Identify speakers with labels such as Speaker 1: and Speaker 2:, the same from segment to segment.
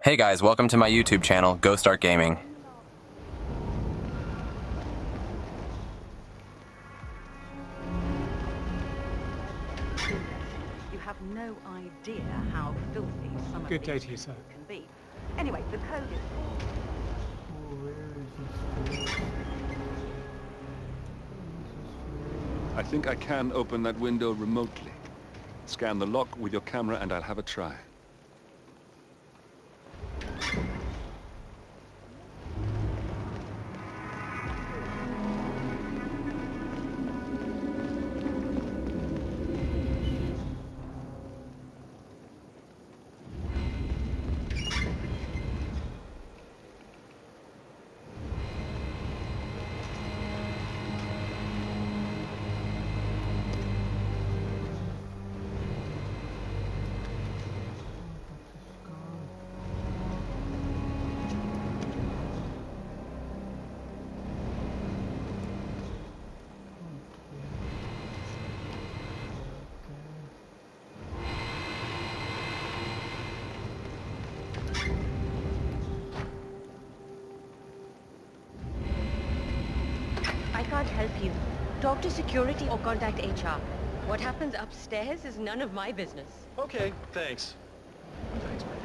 Speaker 1: Hey guys, welcome to my YouTube channel, Ghostarc Gaming.
Speaker 2: You have no idea how filthy some of
Speaker 3: Good day
Speaker 2: these
Speaker 3: to you, sir.
Speaker 2: can be. Anyway, the code is...
Speaker 4: I think I can open that window remotely. Scan the lock with your camera and I'll have a try.
Speaker 5: I can't help you. Talk to security or contact HR. What happens upstairs is none of my business.
Speaker 6: Okay, thanks. Thanks, man.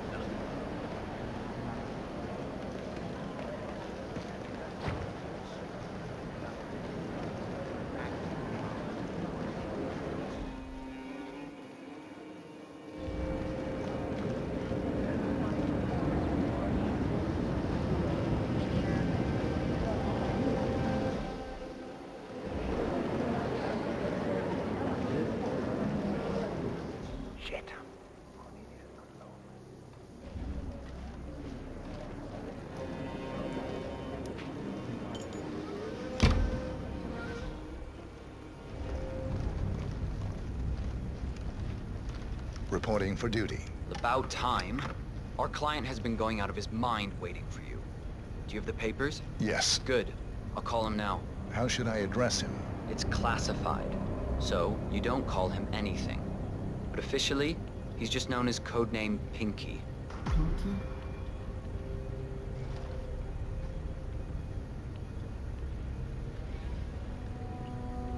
Speaker 2: Shit.
Speaker 7: Reporting for duty.
Speaker 8: About time. Our client has been going out of his mind waiting for you. Do you have the papers?
Speaker 7: Yes.
Speaker 8: Good. I'll call him now.
Speaker 7: How should I address him?
Speaker 8: It's classified, so you don't call him anything. But officially, he's just known as codename Pinky.
Speaker 3: Pinky?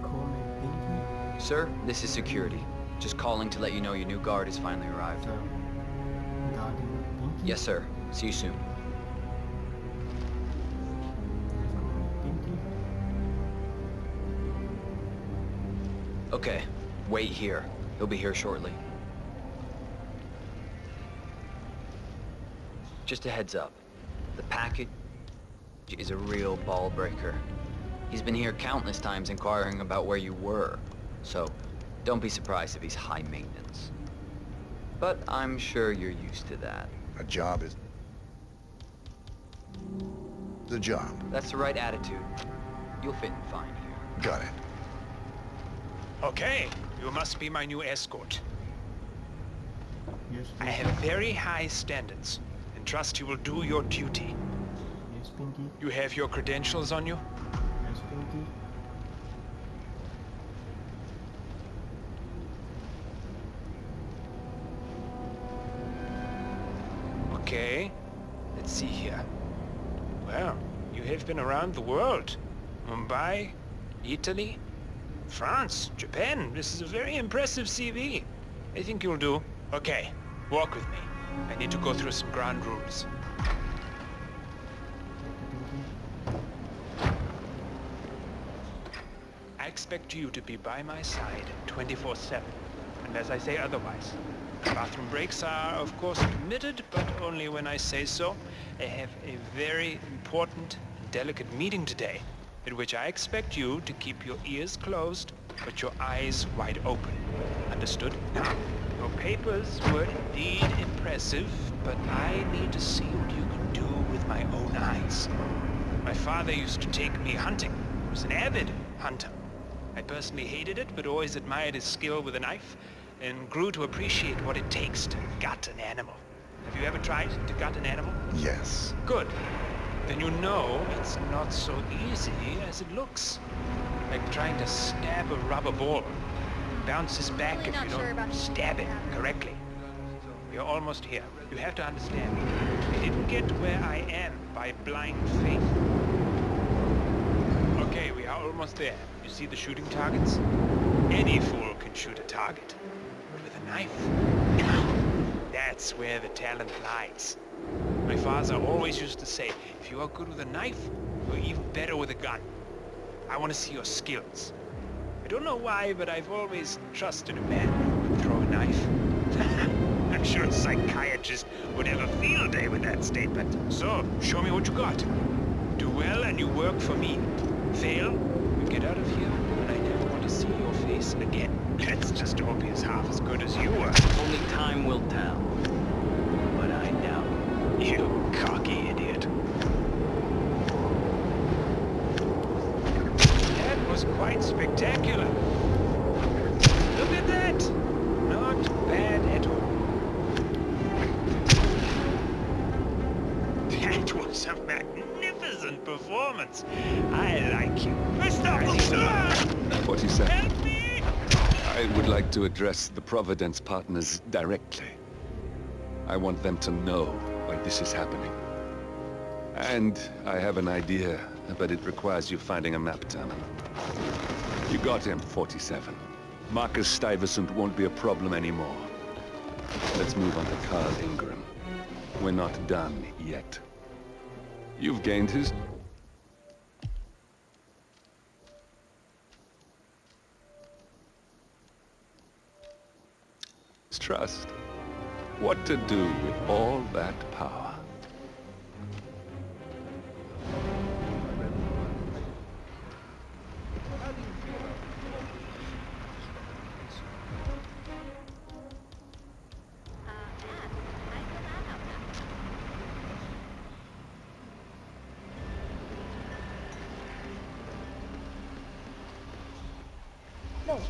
Speaker 3: Call me Pinky?
Speaker 8: Sir, this is security. Just calling to let you know your new guard has finally arrived.
Speaker 3: So, guarding Pinky?
Speaker 8: Yes, sir. See you soon.
Speaker 3: Pinky?
Speaker 8: Okay, wait here. He'll be here shortly. Just a heads up. The package is a real ball breaker. He's been here countless times inquiring about where you were. So, don't be surprised if he's high maintenance. But I'm sure you're used to that.
Speaker 7: A job is... the job.
Speaker 8: That's the right attitude. You'll fit in fine here.
Speaker 7: Got it.
Speaker 9: Okay, you must be my new escort.
Speaker 3: Yes,
Speaker 9: I have very high standards, and trust you will do your duty.
Speaker 3: yes, Pinky.
Speaker 9: You have your credentials on you?
Speaker 3: Yes, Pinky.
Speaker 9: Okay, let's see here. Well, you have been around the world. Mumbai, Italy, France, Japan. This is a very impressive CV. I think you'll do. Okay, walk with me. I need to go through some ground rules. I expect you to be by my side 24/7, unless I say otherwise. Bathroom breaks are, of course, permitted, but only when I say so. I have a very important, delicate meeting today, in which I expect you to keep your ears closed, but your eyes wide open. Understood? Now, your papers were indeed impressive, but I need to see what you can do with my own eyes. My father used to take me hunting. He was an avid hunter. I personally hated it, but always admired his skill with a knife, and grew to appreciate what it takes to gut an animal. Have you ever tried to gut an animal?
Speaker 7: Yes.
Speaker 9: Good. Then you know it's not so easy as it looks. Like trying to stab a rubber ball. It bounces back if you don't stab it correctly. You're almost here. You have to understand. I get where I am by blind faith. Okay, we are almost there. You see the shooting targets? Any fool can shoot a target. But with a knife, that's where the talent lies. My father always used to say, if you are good with a knife, you're even better with a gun. I want to see your skills. I don't know why, but I've always trusted a man who can throw a knife. I'm sure a psychiatrist would have a field day with that statement. So, show me what you got. Do well and you work for me. Fail, you get out of here, and I never want to see your face again. Let's just hope he's half as good as you are.
Speaker 10: Only time will tell. But I doubt it.
Speaker 9: You cocky idiot. That was quite spectacular. Look at that! Not bad at all. That was a magnificent performance. I like you. Mr.
Speaker 4: 47.
Speaker 9: Help me!
Speaker 4: I would like to address the Providence partners directly. I want them to know why this is happening. And I have an idea, but it requires you finding a map terminal. You got him, 47. Marcus Stuyvesant won't be a problem anymore. Let's move on to Carl Ingram. We're not done yet. You've gained his... trust. What to do with all that power?
Speaker 11: Look,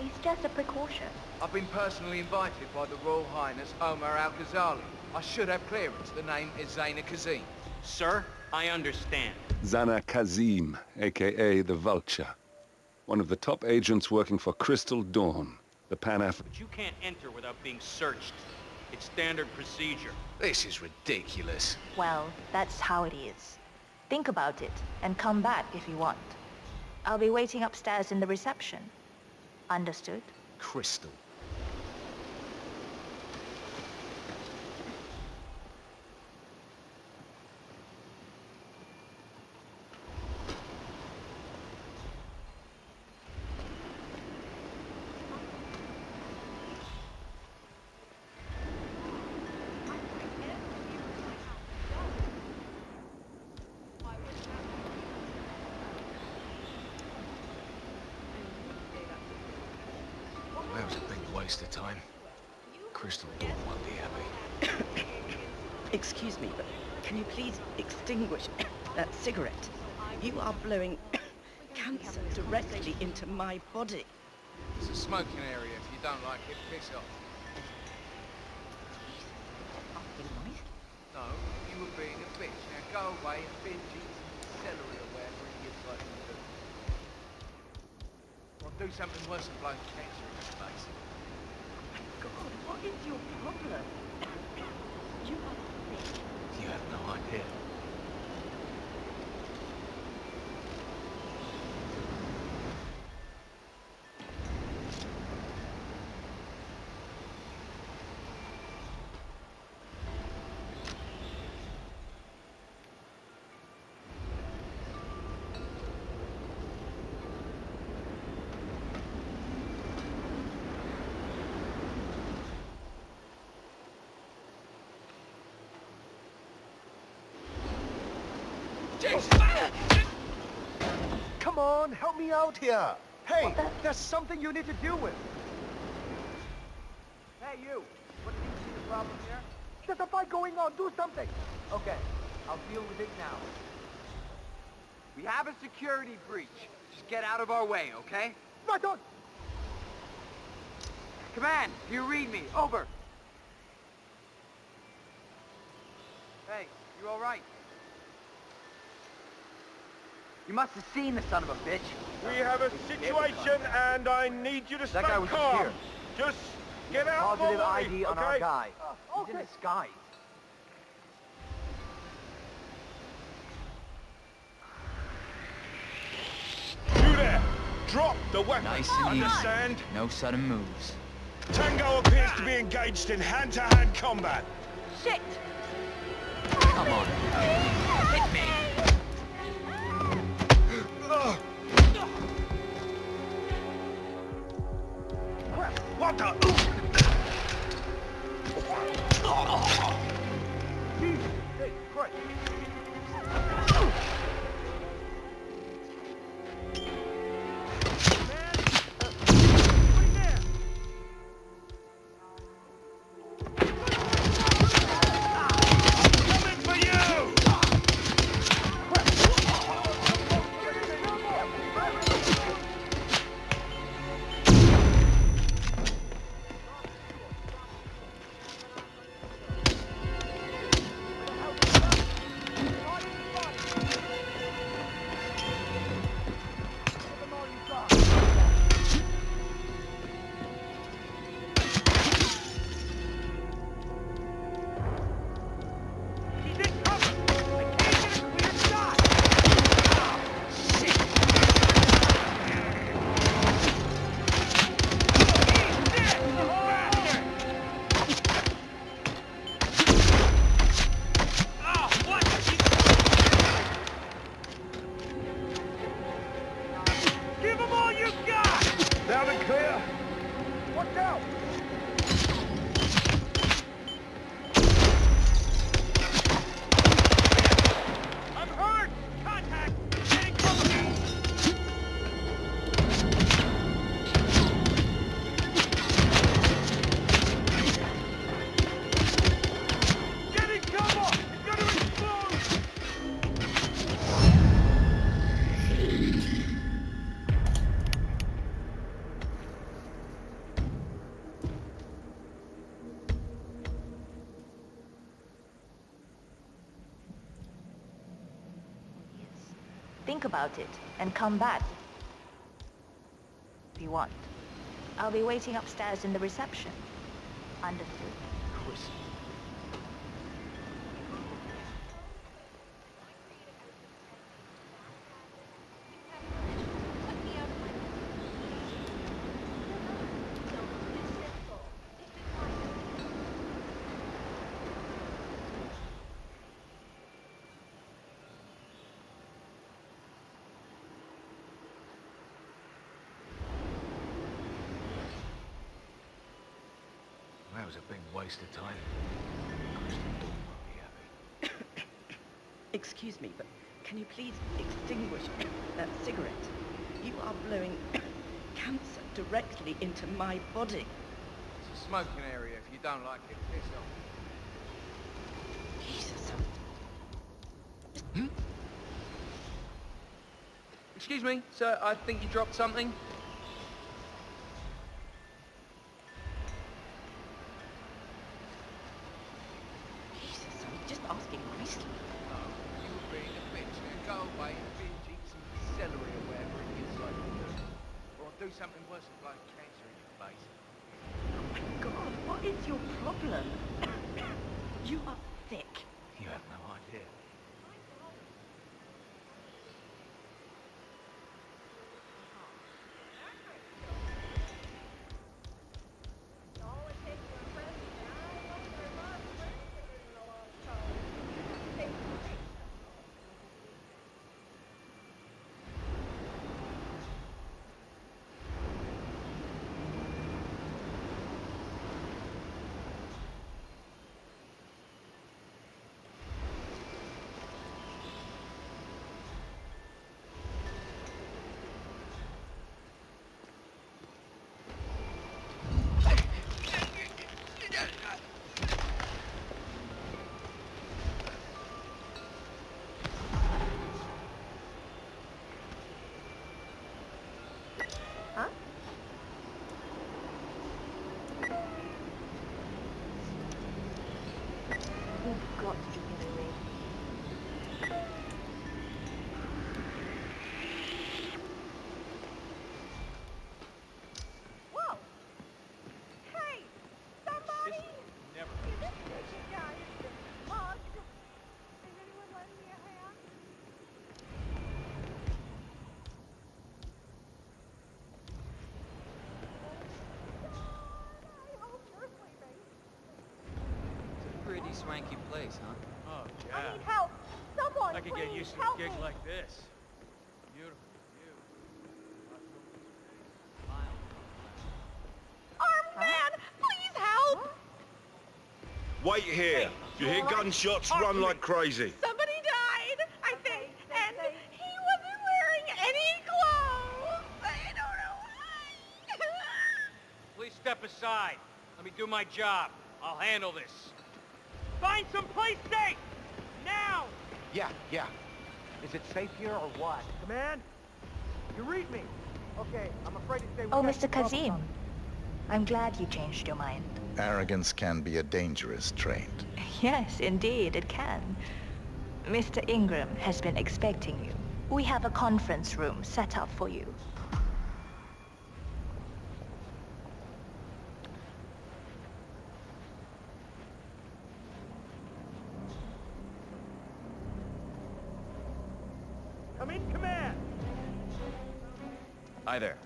Speaker 11: it's just a precaution.
Speaker 12: I've been personally invited by the Royal Highness Omar Al-Ghazali. I should have clearance. The name is Zaina Kazim.
Speaker 10: Sir, I understand.
Speaker 4: Zana Kazim, a.k.a. the Vulture. One of the top agents working for Crystal Dawn, the Pan-African...
Speaker 10: But you can't enter without being searched. It's standard procedure.
Speaker 12: This is ridiculous.
Speaker 11: Well, that's how it is. Think about it, and come back if you want. I'll be waiting upstairs in the reception. Understood?
Speaker 12: Crystal. That was a big waste of time. Crystal Dawn won't be happy.
Speaker 2: Excuse me, but can you please extinguish that cigarette? You are blowing cancer directly into my body.
Speaker 12: It's a smoking area. If you don't like it, piss off. No, you were being a bitch. Now go away and bin cheese and celery or whatever idiots like you do. Or do something worse than blowing cancer in your face.
Speaker 2: God, what is your problem? You are sick.
Speaker 12: You have no idea.
Speaker 6: Come on, help me out here. Hey, there's something you need to deal with.
Speaker 12: Hey, you! What do you see the problem here?
Speaker 6: There's a fight going on. Do something.
Speaker 12: Okay, I'll deal with it now. We have a security breach. Just get out of our way, okay?
Speaker 6: Right on.
Speaker 12: Command, do you read me? Over. Hey, you all right? You must have seen the son of a bitch.
Speaker 6: We have a situation, and I need you to stand
Speaker 12: guy was just
Speaker 6: calm.
Speaker 12: here.
Speaker 6: Just get out of the way,
Speaker 12: Positive ID on our
Speaker 6: okay?
Speaker 12: guy. He's in disguise.
Speaker 6: The weapon,
Speaker 8: Nice and
Speaker 6: understand?
Speaker 8: easy. No sudden moves.
Speaker 6: Tango appears to be engaged in hand-to-hand combat.
Speaker 11: Shit!
Speaker 8: Come on. Hit me.
Speaker 6: What the? Hey, Christ.
Speaker 11: Think about it and come back if you want. I'll be waiting upstairs in the reception. Understood?
Speaker 10: That was a big waste of time.
Speaker 2: Excuse me, but can you please extinguish that cigarette? You are blowing cancer directly into my body.
Speaker 12: It's a smoking area. If you don't like it, piss off.
Speaker 2: Jesus.
Speaker 12: Excuse me, sir, I think you dropped something.
Speaker 2: Jesus, I'm just asking nicely.
Speaker 12: Oh, you were being a bitch. Now go away and binge eat some celery or whatever it is like you do. Or do something worse than blow cancer in your face.
Speaker 2: Oh my God, what is your problem? You are thick.
Speaker 10: You have no idea.
Speaker 8: swanky place, huh?
Speaker 12: Oh,
Speaker 11: I
Speaker 12: yeah.
Speaker 11: need help! Someone,
Speaker 12: I could
Speaker 11: please
Speaker 12: get used to
Speaker 11: help
Speaker 12: a gig
Speaker 11: me.
Speaker 12: like this. Beautiful view.
Speaker 11: Armed man, please help!
Speaker 6: Wait here. You hear gunshots, run like crazy.
Speaker 11: Somebody died, I think, and he wasn't wearing any clothes. I don't know why.
Speaker 12: Please step aside. Let me do my job. I'll handle this. Find some place safe! Now!
Speaker 6: Yeah. Is it safe here or what?
Speaker 12: Command? You read me? Okay, I'm afraid to say...
Speaker 11: Oh, Mr. Kazim. I'm glad you changed your mind.
Speaker 7: Arrogance can be a dangerous trait.
Speaker 11: Yes, indeed, it can. Mr. Ingram has been expecting you. We have a conference room set up for you.
Speaker 12: Come in, command!
Speaker 1: Hi there.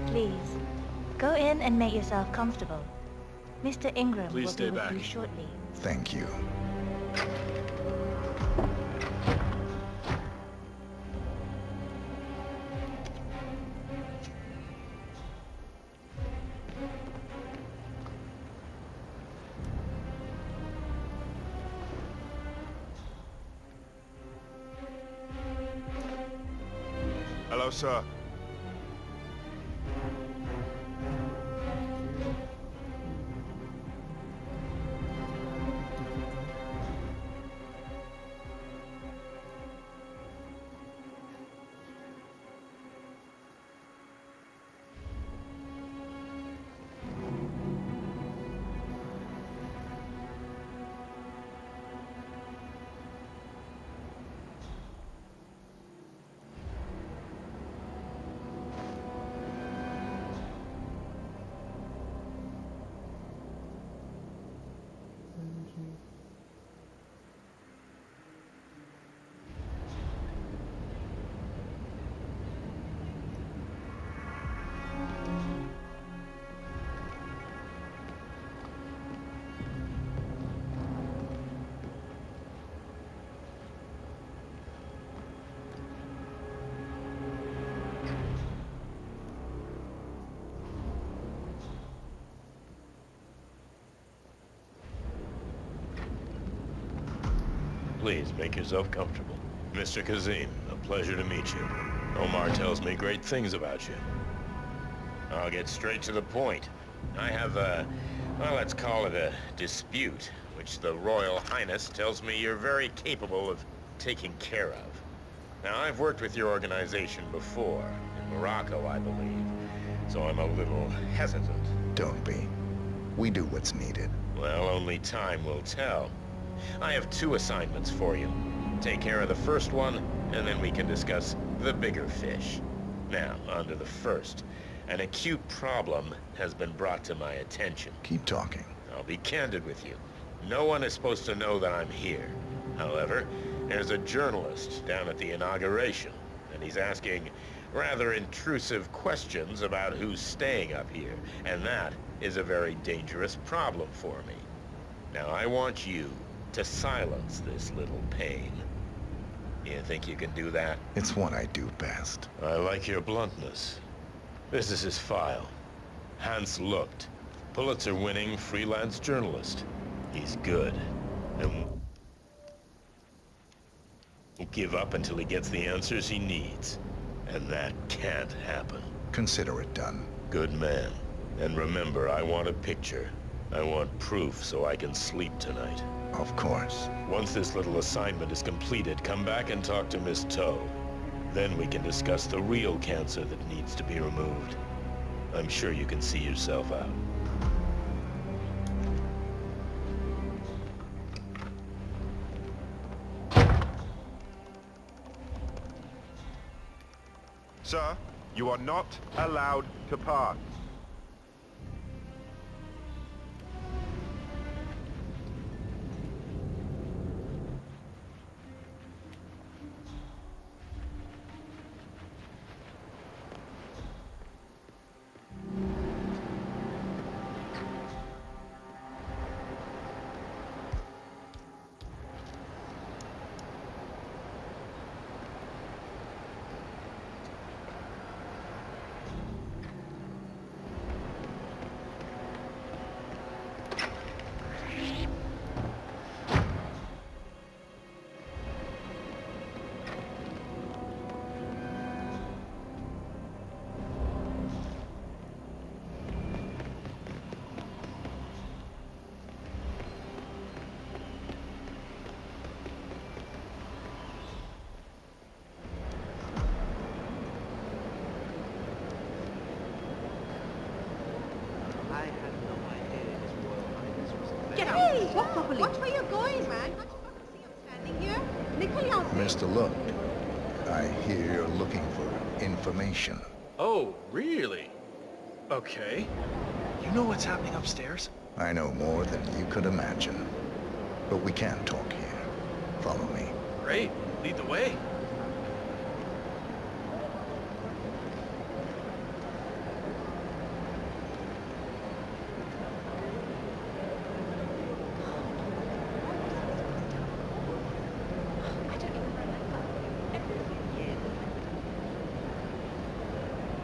Speaker 11: Please, go in and make yourself comfortable. Mr. Ingram
Speaker 6: Please
Speaker 11: will
Speaker 6: stay
Speaker 11: be with
Speaker 6: back.
Speaker 11: you shortly.
Speaker 7: Thank you.
Speaker 6: Hello, sir.
Speaker 13: Please, make yourself comfortable. Mr. Kazim, a pleasure to meet you. Omar tells me great things about you. I'll get straight to the point. I have well, let's call it a dispute, which the Royal Highness tells me you're very capable of taking care of. Now, I've worked with your organization before, in Morocco, I believe, so I'm a little hesitant.
Speaker 7: Don't be. We do what's needed.
Speaker 13: Well, only time will tell. I have 2 assignments for you. Take care of the first one, and then we can discuss the bigger fish. Now, on to the first. An acute problem has been brought to my attention.
Speaker 7: Keep talking.
Speaker 13: I'll be candid with you. No one is supposed to know that I'm here. However, there's a journalist down at the inauguration, and he's asking rather intrusive questions about who's staying up here, and that is a very dangerous problem for me. Now, I want you to silence this little pain. You think you can do that?
Speaker 7: It's what I do best.
Speaker 13: I like your bluntness. This is his file. Hans Lucht, Pulitzer-winning freelance journalist. He's good, and won't give up until he gets the answers he needs. And that can't happen.
Speaker 7: Consider it done.
Speaker 13: Good man. And remember, I want a picture. I want proof so I can sleep tonight.
Speaker 7: Of course.
Speaker 13: Once this little assignment is completed, come back and talk to Miss Toe. Then we can discuss the real cancer that needs to be removed. I'm sure you can see yourself out.
Speaker 6: Sir, you are not allowed to pass.
Speaker 7: Mr. Look, I hear you're looking for information.
Speaker 10: Oh, really? Okay. You know what's happening upstairs?
Speaker 7: I know more than you could imagine. But we can't talk here. Follow me.
Speaker 10: Great. Lead the way.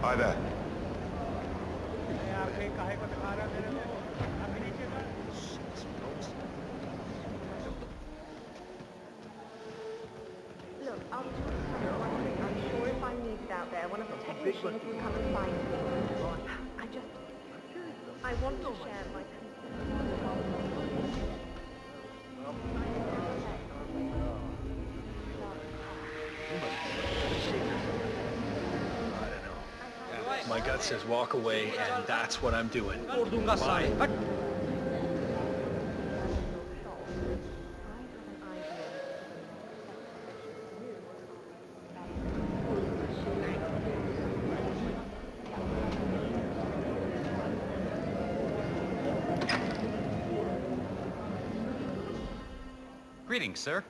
Speaker 6: Hi there.
Speaker 5: Look, I'm sure if I'm needed out there, one of the technicians will come and find me. I want to share my
Speaker 10: My gut says walk away, and that's what I'm doing. Bye.
Speaker 8: Greetings, sir.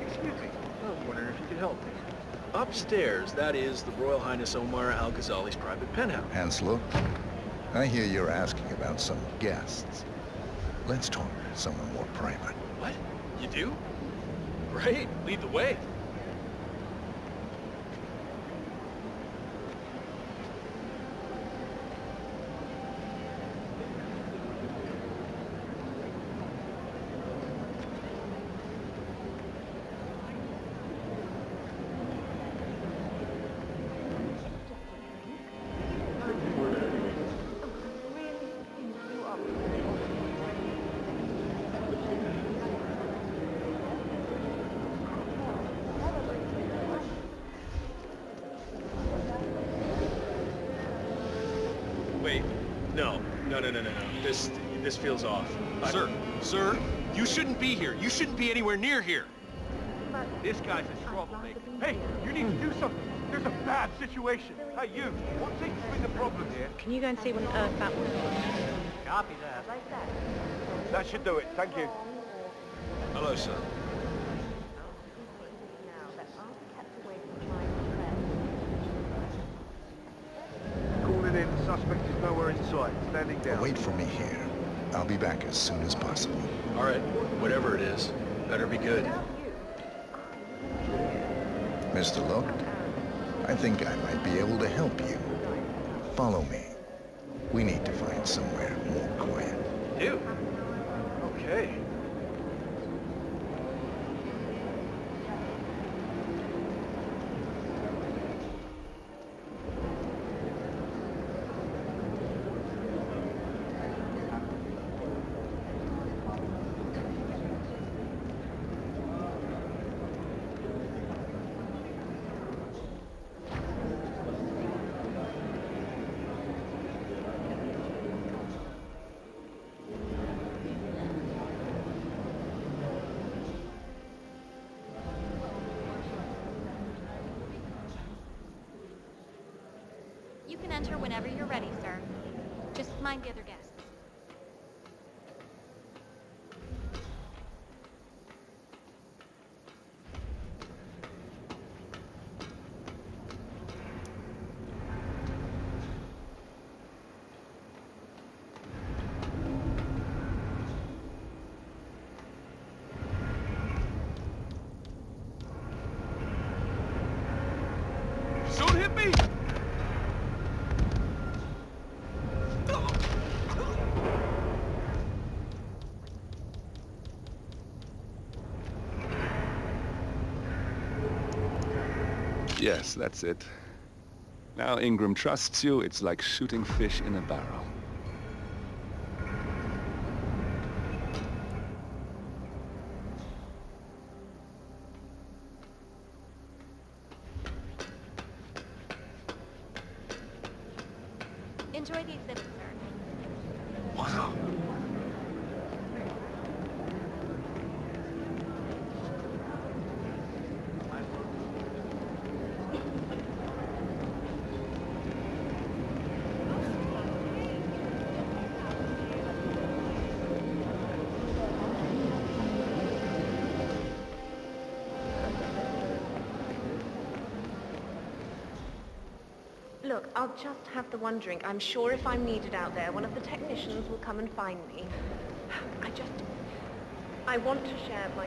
Speaker 10: Excuse me. I was wondering if you could help me. Upstairs, that is the Royal Highness Omar Al-Ghazali's private penthouse.
Speaker 7: Hanslow, I hear you're asking about some guests. Let's talk someone more private.
Speaker 10: What? You do? Great. Lead the way. Wait, no. This feels off. Sir, you shouldn't be here. You shouldn't be anywhere near here.
Speaker 12: This guy's a troublemaker. Hey, you need to do something. There's a bad situation. Hey, you. What seems to be the problem here?
Speaker 5: Can you go and see what on earth that was?
Speaker 12: Copy that. That should do it. Thank you.
Speaker 10: Hello, sir.
Speaker 12: Calling in. Suspect is nowhere in sight. Standing down.
Speaker 7: Wait for me here. I'll be back as soon as possible.
Speaker 10: All right, whatever it is, better be good.
Speaker 7: Mr. Look, I think I might be able to help you. Follow me. We need to find somewhere more quiet.
Speaker 10: You? Okay.
Speaker 14: You can enter whenever you're ready, sir. Just mind the other guests.
Speaker 12: Don't hit me!
Speaker 4: Yes, that's it. Now Ingram trusts you, it's like shooting fish in a barrel.
Speaker 14: Enjoy the exhibit, sir.
Speaker 10: Wow.
Speaker 5: Look, I'll just have the one drink. I'm sure if I'm needed out there, one of the technicians will come and find me. I want to share my...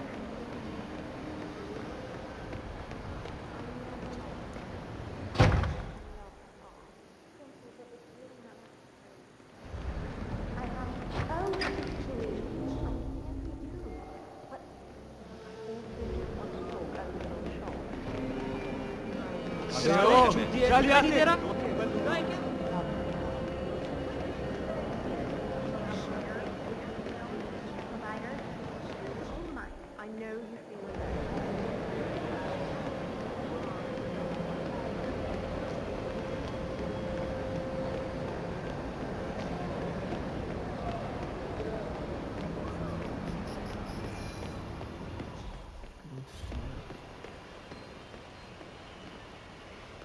Speaker 5: I know you feel alone.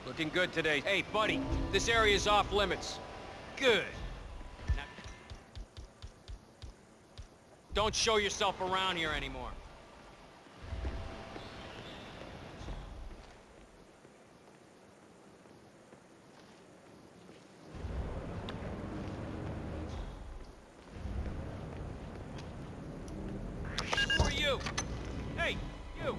Speaker 10: Looking good today. Hey, buddy, this area's off limits. Good. Now, don't show yourself around here anymore. Who are you? Hey, you!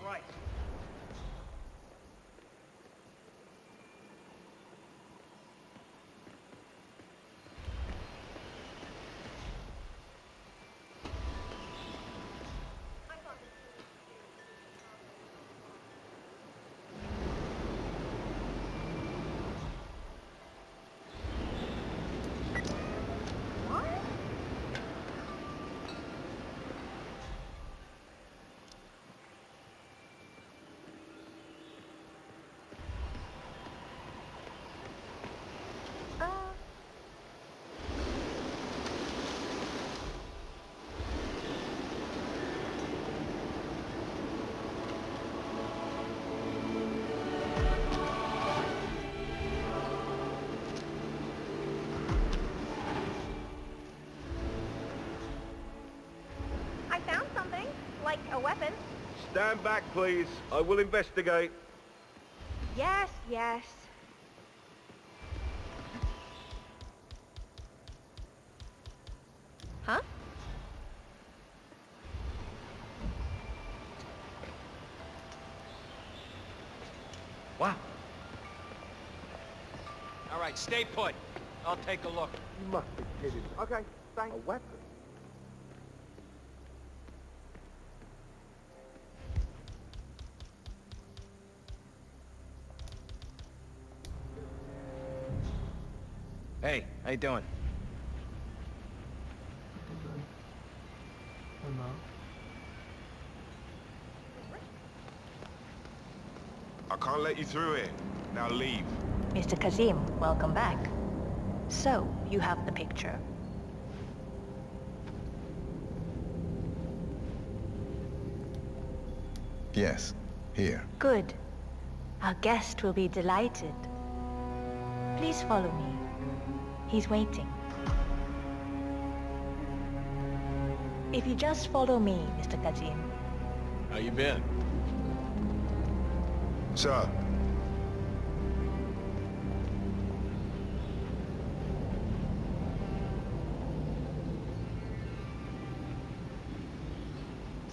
Speaker 10: Right.
Speaker 5: I found something, like a weapon.
Speaker 6: Stand back, please. I will investigate.
Speaker 5: Yes, yes. Huh?
Speaker 10: Wow. All right, stay put. I'll take a look.
Speaker 12: You must be kidding. Okay, thanks. A weapon?
Speaker 10: Hey, how you doing?
Speaker 3: Hello.
Speaker 6: I can't let you through here. Now leave.
Speaker 11: Mr. Kazim, welcome back. So, you have the picture.
Speaker 7: Yes, here.
Speaker 11: Good. Our guest will be delighted. Please follow me. He's waiting. If you just follow me, Mr. Kazim.
Speaker 10: How you been?
Speaker 6: Sir.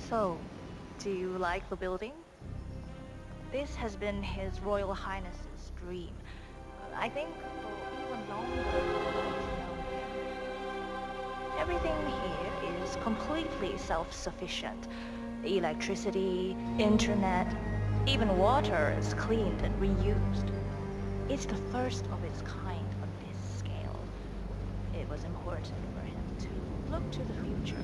Speaker 11: So, do you like the building? This has been His Royal Highness's dream. I think for even longer than he's known him. Everything here is completely self-sufficient. Electricity, internet, even water is cleaned and reused. It's the first of its kind on this scale. It was important for him to look to the future.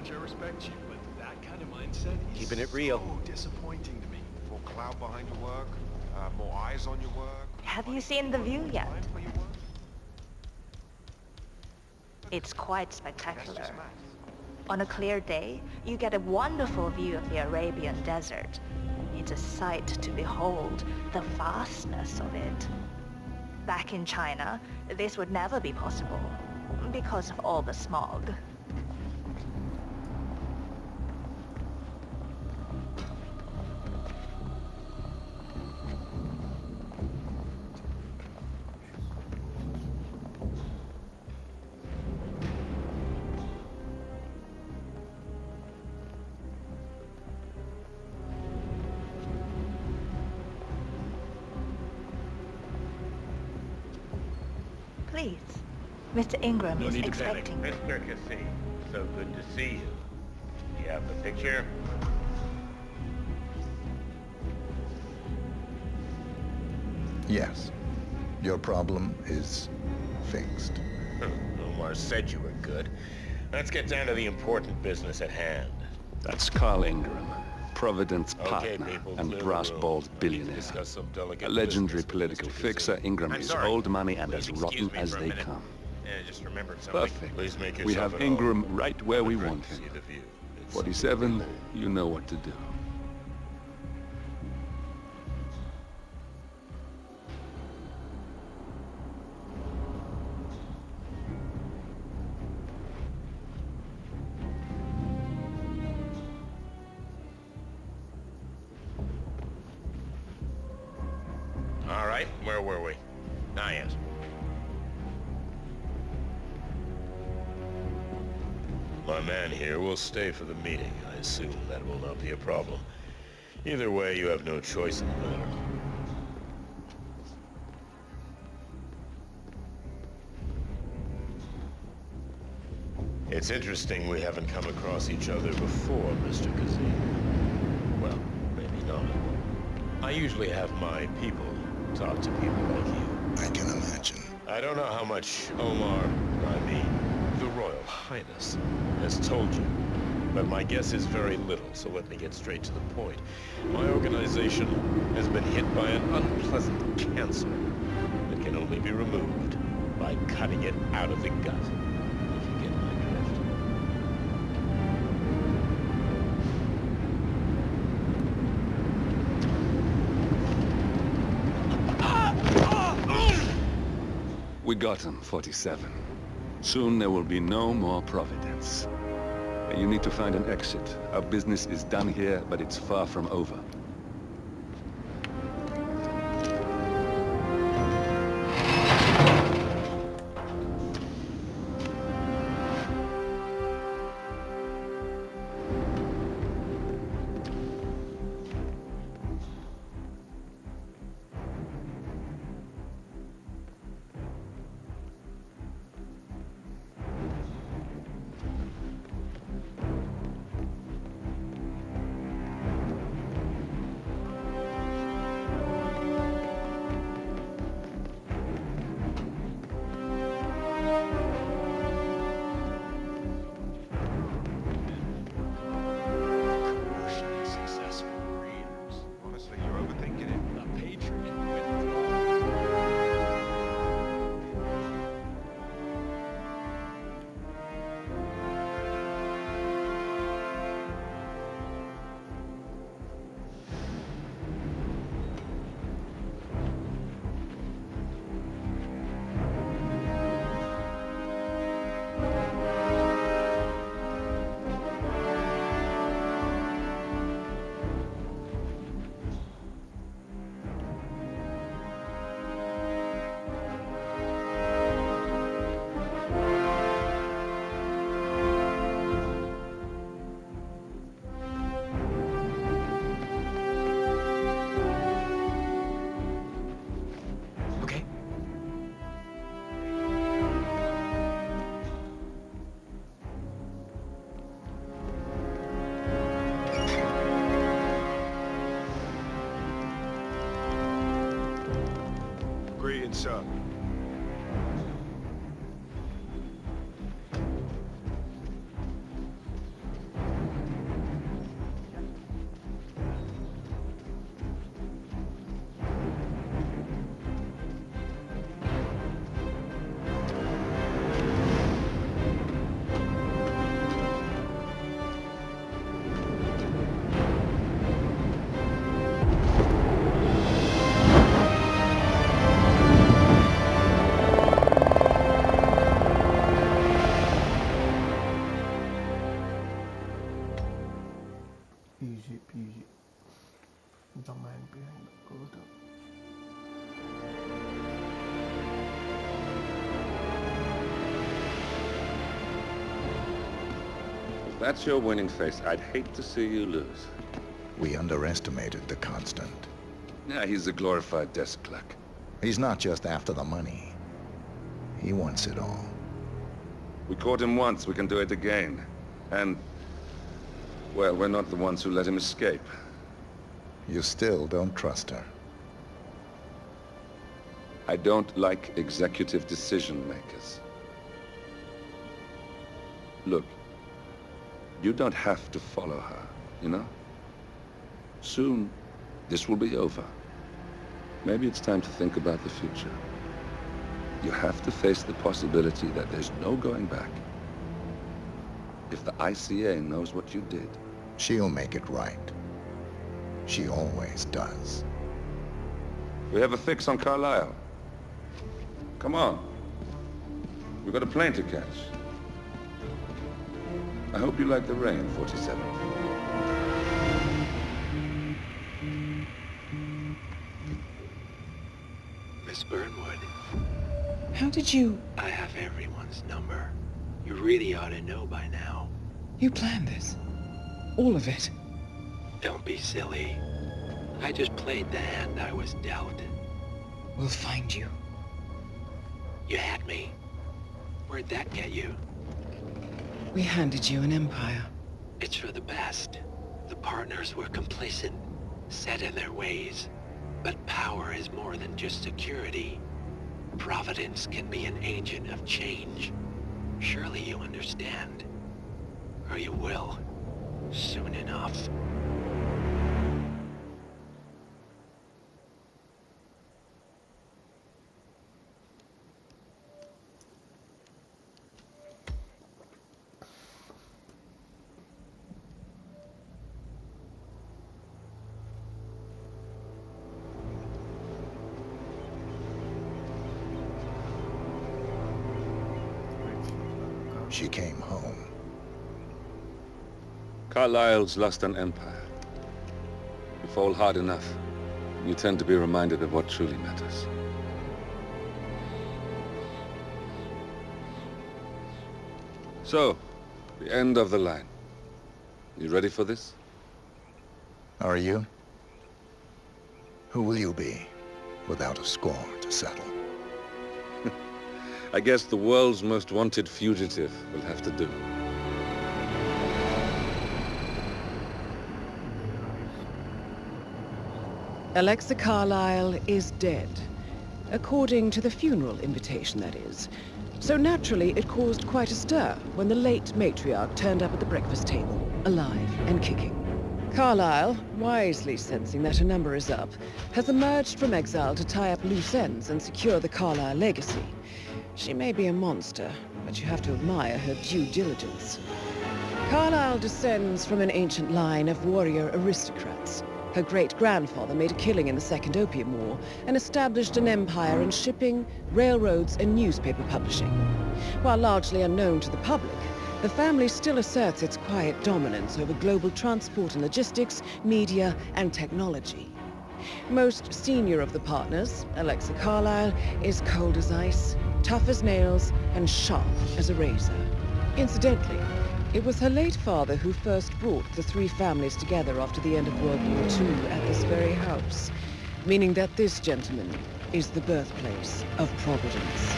Speaker 10: I respect you, but that kind of mindset is
Speaker 15: Keeping it real.
Speaker 10: so disappointing to me. More cloud behind your work, more eyes on your work.
Speaker 11: Have you seen the view yet? It's quite spectacular. On a clear day, you get a wonderful view of the Arabian desert. It's a sight to behold, the vastness of it. Back in China, this would never be possible, because of all the smog. Please, Mr. Ingram is expecting.
Speaker 13: Mr. Cassie, so good to see you. You have the picture?
Speaker 7: Yes. Your problem is fixed.
Speaker 13: Omar said you were good. Let's get down to the important business at hand.
Speaker 4: That's Carl Ingram, Providence
Speaker 13: Okay,
Speaker 4: partner
Speaker 13: people,
Speaker 4: and
Speaker 13: clear the
Speaker 4: brass
Speaker 13: room.
Speaker 4: balls
Speaker 13: We need to
Speaker 4: billionaire.
Speaker 13: discuss some delicate
Speaker 4: A legendary
Speaker 13: business with
Speaker 4: political
Speaker 13: Mr.
Speaker 4: fixer,
Speaker 13: Cassie.
Speaker 4: Ingram
Speaker 13: I'm
Speaker 4: is
Speaker 13: sorry.
Speaker 4: old money and
Speaker 13: Please
Speaker 4: as rotten
Speaker 13: excuse me
Speaker 4: as
Speaker 13: for a
Speaker 4: they
Speaker 13: minute.
Speaker 4: come.
Speaker 13: I just remembered something.
Speaker 4: Perfect.
Speaker 13: Please make
Speaker 4: We
Speaker 13: yourself
Speaker 4: have
Speaker 13: at home.
Speaker 4: Ingram right where we
Speaker 13: Great
Speaker 4: want
Speaker 13: to
Speaker 4: him.
Speaker 13: see the view. It's
Speaker 4: 47, you know what to do.
Speaker 13: All right, where were we? Ah, yes. My man here will stay for the meeting. I assume that will not be a problem. Either way, you have no choice in the matter. It's interesting we haven't come across each other before, Mr. Kazim. Well, maybe not. I usually have my people talk to people like you.
Speaker 7: I can imagine.
Speaker 13: I don't know how much Omar, the Royal Highness, has told you, but my guess is very little, so let me get straight to the point. My organization has been hit by an unpleasant cancer that can only be removed by cutting it out of the gut, if you get my drift.
Speaker 4: We got him, 47. Soon there will be no more Providence. You need to find an exit. Our business is done here, but it's far from over.
Speaker 6: sir.
Speaker 3: Easy peasy. The man behind the counter.
Speaker 4: If that's your winning face, I'd hate to see you lose.
Speaker 7: We underestimated the Constant.
Speaker 4: Yeah, he's a glorified desk clerk.
Speaker 7: He's not just after the money. He wants it all.
Speaker 4: We caught him once, we can do it again. And, well, we're not the ones who let him escape.
Speaker 7: You still don't trust her.
Speaker 4: I don't like executive decision makers. Look, you don't have to follow her, you know? Soon, this will be over. Maybe it's time to think about the future. You have to face the possibility that there's no going back. If the ICA knows what you did,
Speaker 7: she'll make it right. She always does.
Speaker 4: We have a fix on Carlisle. Come on. We've got a plane to catch. I hope you like the rain, 47.
Speaker 15: Miss Burnwood. How did you... I have everyone's number. You really ought to know by now.
Speaker 16: You planned this? All of it?
Speaker 15: Don't be silly. I just played the hand I was dealt.
Speaker 16: We'll find you.
Speaker 15: You had me. Where'd that get you?
Speaker 16: We handed you an empire.
Speaker 15: It's for the best. The partners were complacent, set in their ways. But power is more than just security. Providence can be an agent of change. Surely you understand. Or you will. Soon enough.
Speaker 7: She came home.
Speaker 4: Carlisle's lost an empire. You fall hard enough, you tend to be reminded of what truly matters. So, the end of the line. You ready for this?
Speaker 7: Are you? Who will you be, without a score to settle?
Speaker 4: I guess the world's most wanted fugitive will have to do.
Speaker 16: Alexa Carlisle is dead. According to the funeral invitation, that is. So naturally, it caused quite a stir when the late matriarch turned up at the breakfast table, alive and kicking. Carlisle, wisely sensing that her number is up, has emerged from exile to tie up loose ends and secure the Carlisle legacy. She may be a monster, but you have to admire her due diligence. Carlisle descends from an ancient line of warrior aristocrats. Her great-grandfather made a killing in the Second Opium War and established an empire in shipping, railroads, and newspaper publishing. While largely unknown to the public, the family still asserts its quiet dominance over global transport and logistics, media, and technology. Most senior of the partners, Alexa Carlisle, is cold as ice, tough as nails, and sharp as a razor. Incidentally, it was her late father who first brought the three families together after the end of World War II at this very house, meaning that this gentleman is the birthplace of Providence.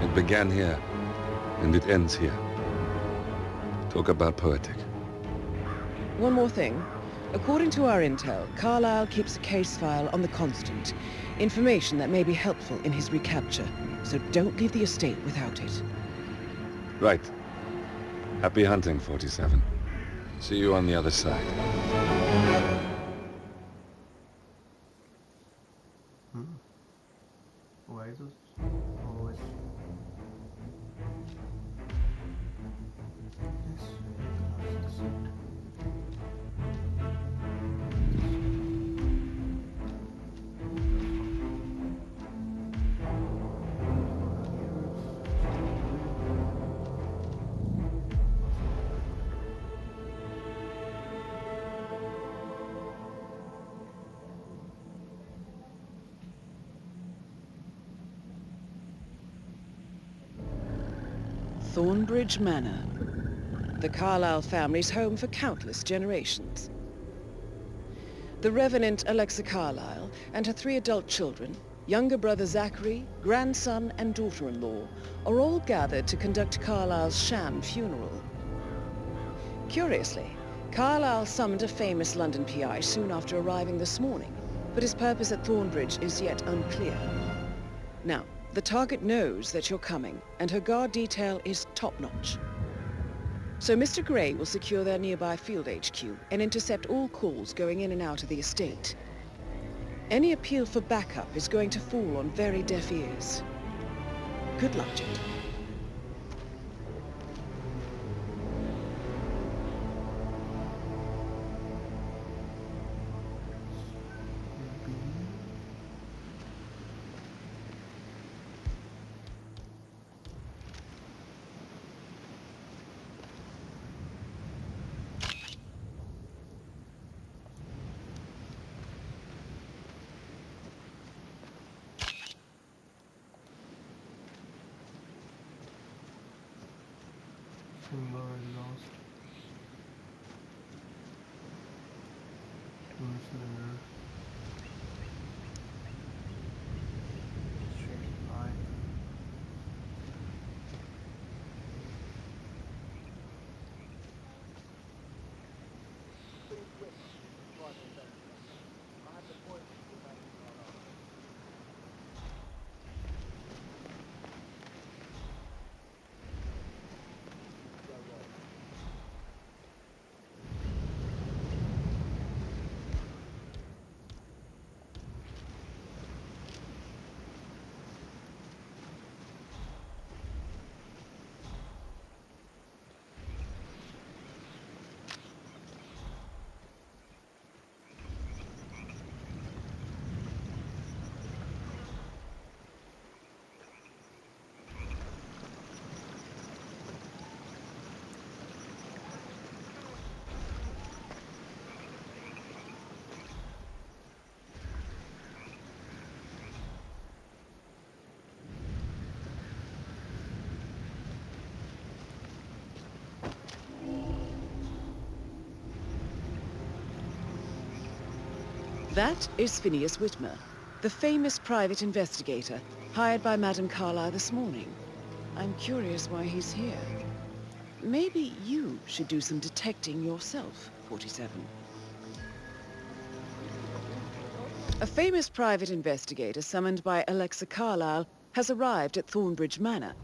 Speaker 4: It began here, and it ends here. Talk about poetic.
Speaker 16: One more thing. According to our intel, Carlyle keeps a case file on the Constant. Information that may be helpful in his recapture. So don't leave the estate without it.
Speaker 4: Right. Happy hunting, 47. See you on the other side.
Speaker 3: Why is this always...
Speaker 16: Thornbridge Manor. The Carlyle family's home for countless generations. The Revenant Alexa Carlyle and her 3 adult children, younger brother Zachary, grandson and daughter-in-law, are all gathered to conduct Carlyle's sham funeral. Curiously, Carlyle summoned a famous London PI soon after arriving this morning, but his purpose at Thornbridge is yet unclear. Now, the target knows that you're coming, and her guard detail is top-notch. So Mr. Gray will secure their nearby field HQ and intercept all calls going in and out of the estate. Any appeal for backup is going to fall on very deaf ears. Good luck, gentlemen.
Speaker 3: Lost. Cylinder. Straight pipe.
Speaker 16: That is Phineas Whitmer, the famous private investigator hired by Madame Carlyle this morning. I'm curious why he's here. Maybe you should do some detecting yourself, 47. A famous private investigator summoned by Alexa Carlyle has arrived at Thornbridge Manor.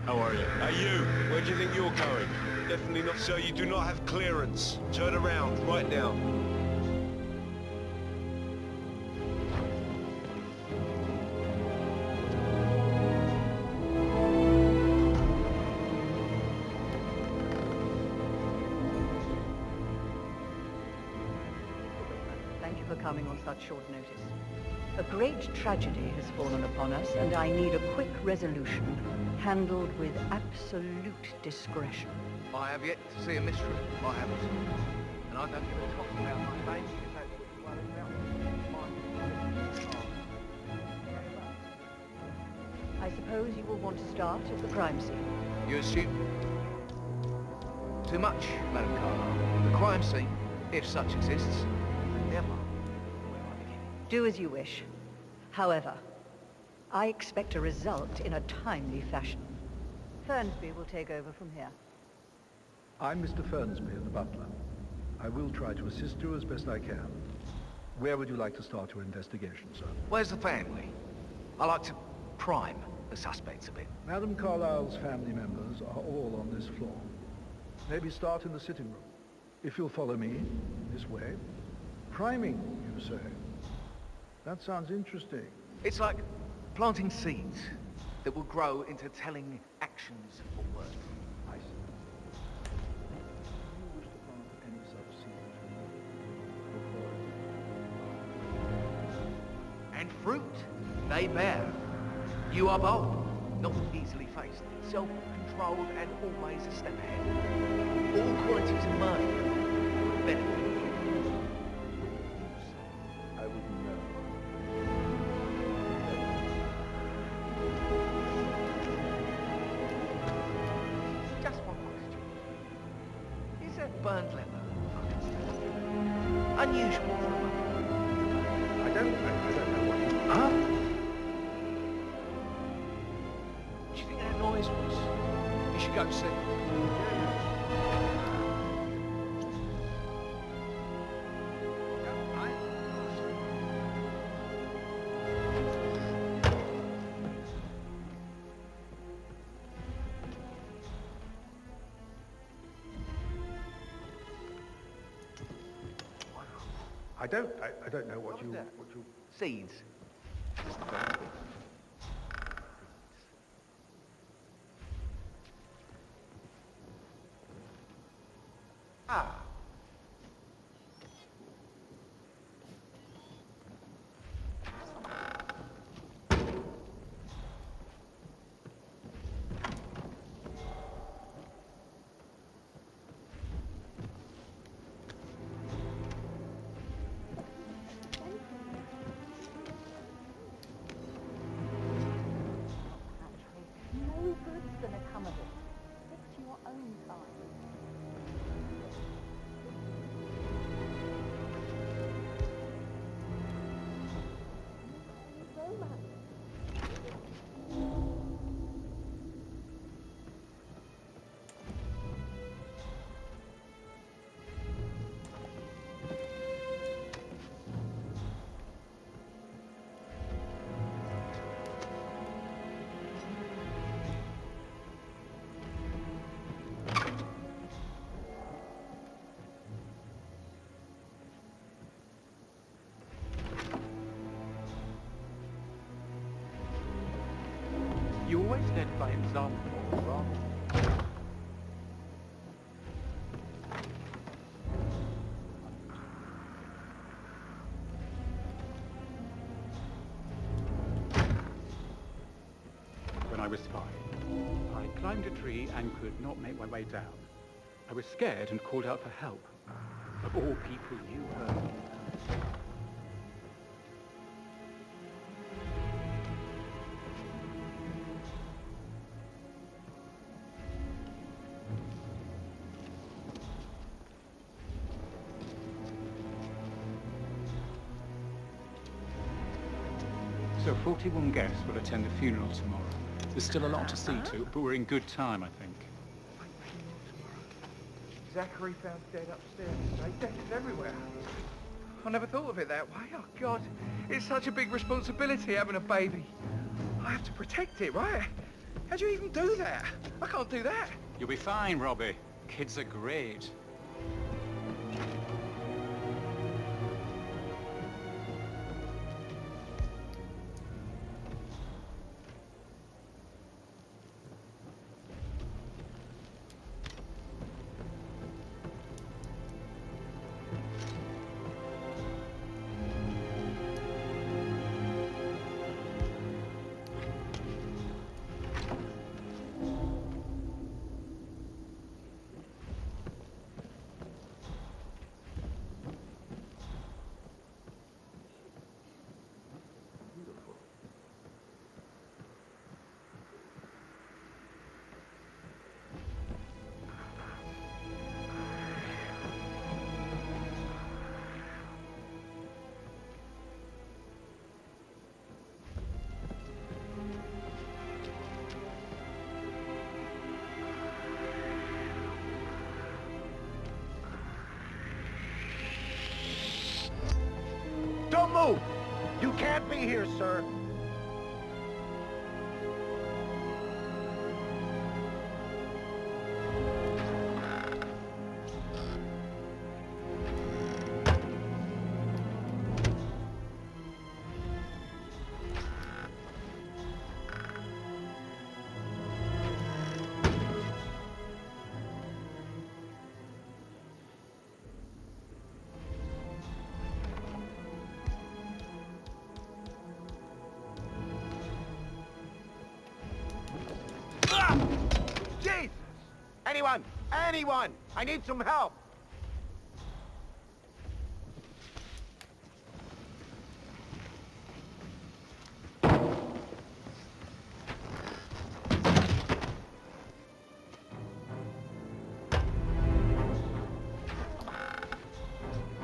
Speaker 10: How are you?
Speaker 6: Hey, you. Where do you think you're going? Definitely not. Sir, you do not have clearance. Turn around, right now.
Speaker 17: Thank you for coming on such short notice. A great tragedy has fallen upon us, and I need a quick resolution, handled with absolute discretion.
Speaker 12: I have yet to see a mystery. I haven't. And I don't give a toss about my baby if that's what you worry about.
Speaker 17: I suppose you will want to start at the crime scene.
Speaker 12: You assume too much, Madam Carlyle. The crime scene, if such exists, never.
Speaker 17: Do as you wish. However, I expect a result in a timely fashion. Fernsby will take over from here.
Speaker 18: I'm Mr. Fernsby, the butler. I will try to assist you as best I can. Where would you like to start your investigation, sir?
Speaker 12: Where's the family? I like to prime the suspects a bit.
Speaker 18: Madam Carlyle's family members are all on this floor. Maybe start in the sitting room. If you'll follow me, this way. Priming, you say? That sounds interesting.
Speaker 12: It's like planting seeds that will grow into telling actions or words.
Speaker 18: I see. Do you wish to plant any such seeds before?
Speaker 12: And fruit they bear. You are bold, not easily faced, self-controlled and always a step ahead. All qualities of mind benefit.
Speaker 18: I wouldn't know.
Speaker 12: Just one question. Is that burned leather unusual?
Speaker 18: I don't know what you...
Speaker 12: Huh? What do you think that noise was? You should go see.
Speaker 18: I don't know what you...
Speaker 12: Seeds. Ah.
Speaker 11: No good's gonna come of it. Stick to your own time.
Speaker 10: You always led by example, rather. When I was 5, I climbed a tree and could not make my way down. I was scared and called out for help. Of all people, you heard me. So 41 guests will attend the funeral tomorrow. There's still a lot to see to, but we're in good time, I think.
Speaker 12: Zachary found dead upstairs. Death is everywhere. I never thought of it that way. Oh, God. It's such a big responsibility having a baby. I have to protect it, right? How'd you even do that? I can't do that.
Speaker 10: You'll be fine, Robbie. Kids are great.
Speaker 12: Don't move! You can't be here, sir. Jesus! Anyone! Anyone! I need some help!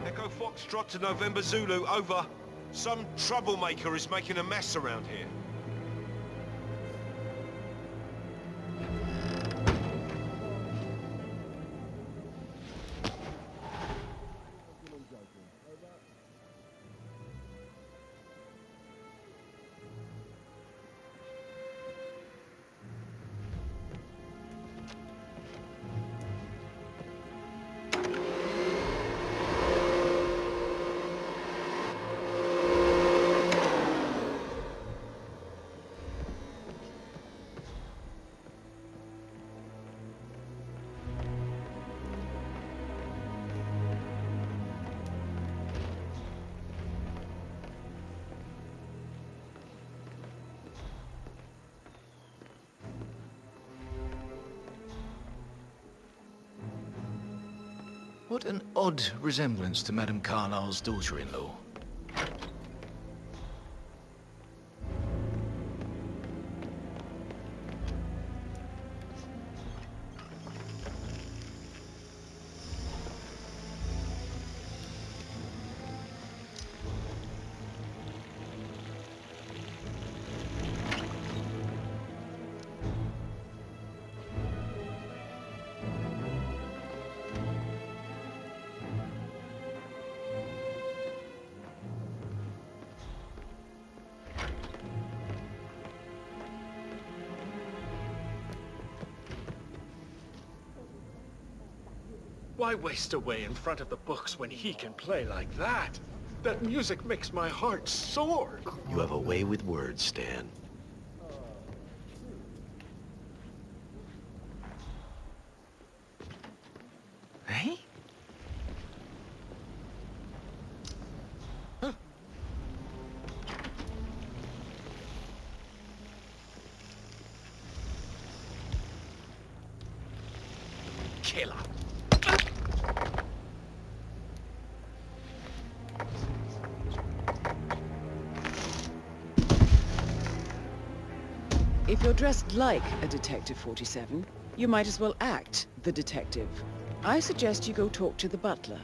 Speaker 6: Echo Foxtrot to November Zulu, over. Some troublemaker is making a mess around here.
Speaker 7: What an odd resemblance to Madame Carlyle's daughter-in-law.
Speaker 19: Why waste away in front of the books when he can play like that? That music makes my heart soar.
Speaker 15: You have a way with words, Stan.
Speaker 7: Hey?
Speaker 19: Killer.
Speaker 16: If you're dressed like a Detective 47, you might as well act the detective. I suggest you go talk to the butler.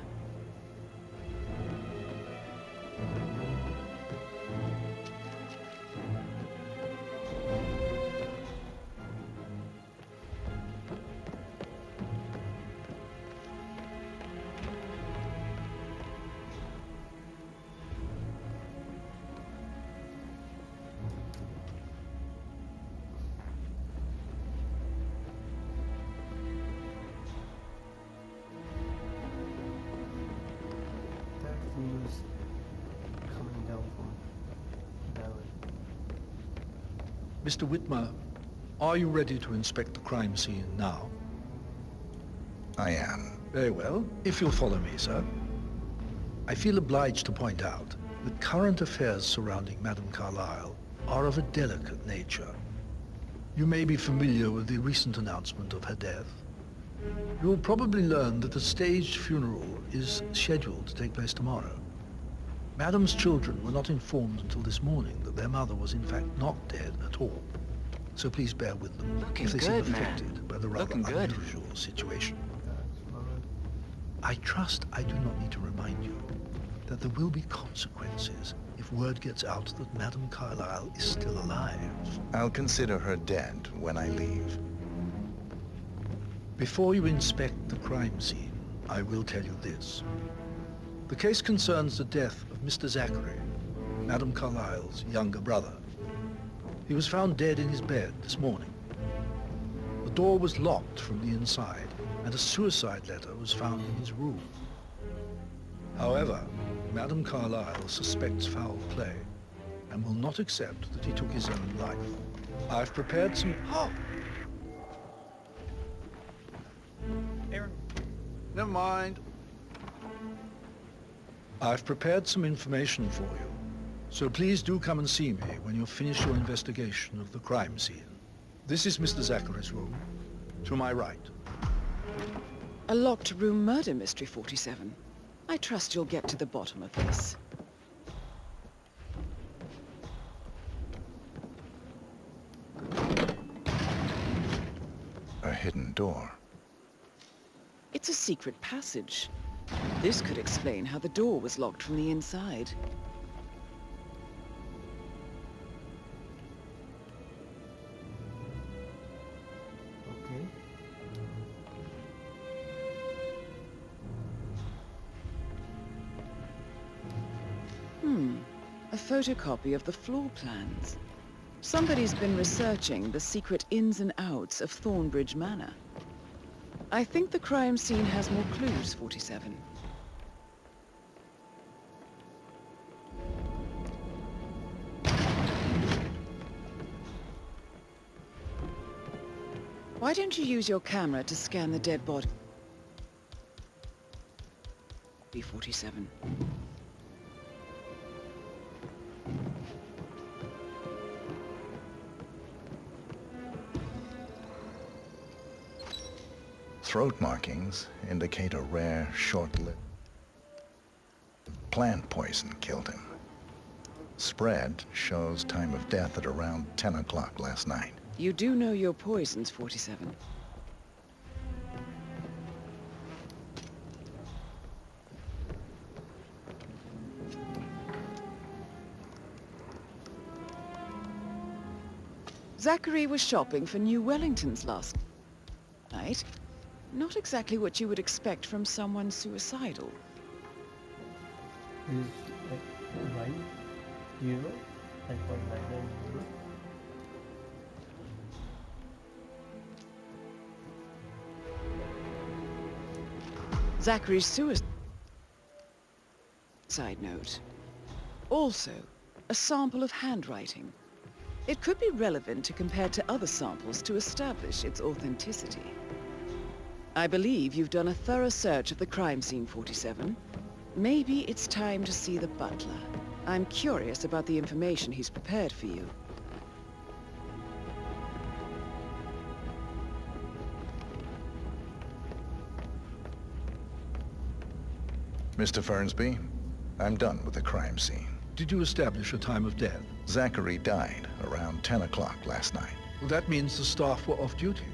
Speaker 18: Mr. Whitmer, are you ready to inspect the crime scene now?
Speaker 7: I am.
Speaker 18: Very well. If you'll follow me, sir. I feel obliged to point out that current affairs surrounding Madame Carlyle are of a delicate nature. You may be familiar with the recent announcement of her death. You will probably learn that a staged funeral is scheduled to take place tomorrow. Madame's children were not informed until this morning that their mother was in fact not dead at all. So please bear with them if they seem affected by the rather unusual situation. I trust I do not need to remind you that there will be consequences if word gets out that Madame Carlyle is still alive.
Speaker 7: I'll consider her dead when I leave.
Speaker 18: Before you inspect the crime scene, I will tell you this. The case concerns the death of Mr. Zachary, Madame Carlyle's younger brother. He was found dead in his bed this morning. The door was locked from the inside, and a suicide letter was found in his room. However, Madame Carlyle suspects foul play and will not accept that he took his own life. I've prepared some... Oh!
Speaker 9: Aaron.
Speaker 18: Never mind. I've prepared some information for you, so please do come and see me when you've finished your investigation of the crime scene. This is Mr. Zachary's room, to my right.
Speaker 16: A locked room murder mystery, 47. I trust you'll get to the bottom of this.
Speaker 7: A hidden door.
Speaker 16: It's a secret passage. This could explain how the door was locked from the inside.
Speaker 3: Okay.
Speaker 16: A photocopy of the floor plans. Somebody's been researching the secret ins and outs of Thornbridge Manor. I think the crime scene has more clues, 47. Why don't you use your camera to scan the dead body? B47.
Speaker 7: Throat markings indicate a rare, short-lived plant poison killed him. Spread shows time of death at around 10 o'clock last night.
Speaker 16: You do know your poisons, 47. Zachary was shopping for New Wellingtons last night. Not exactly what you would expect from someone suicidal.
Speaker 3: Is like 0, 5.99.
Speaker 16: Zachary's suicide note. Also, a sample of handwriting. It could be relevant to compare to other samples to establish its authenticity. I believe you've done a thorough search of the crime scene, 47. Maybe it's time to see the butler. I'm curious about the information he's prepared for you.
Speaker 7: Mr. Fernsby, I'm done with the crime scene.
Speaker 18: Did you establish a time of death?
Speaker 7: Zachary died around 10 o'clock last night.
Speaker 18: Well, that means the staff were off duty.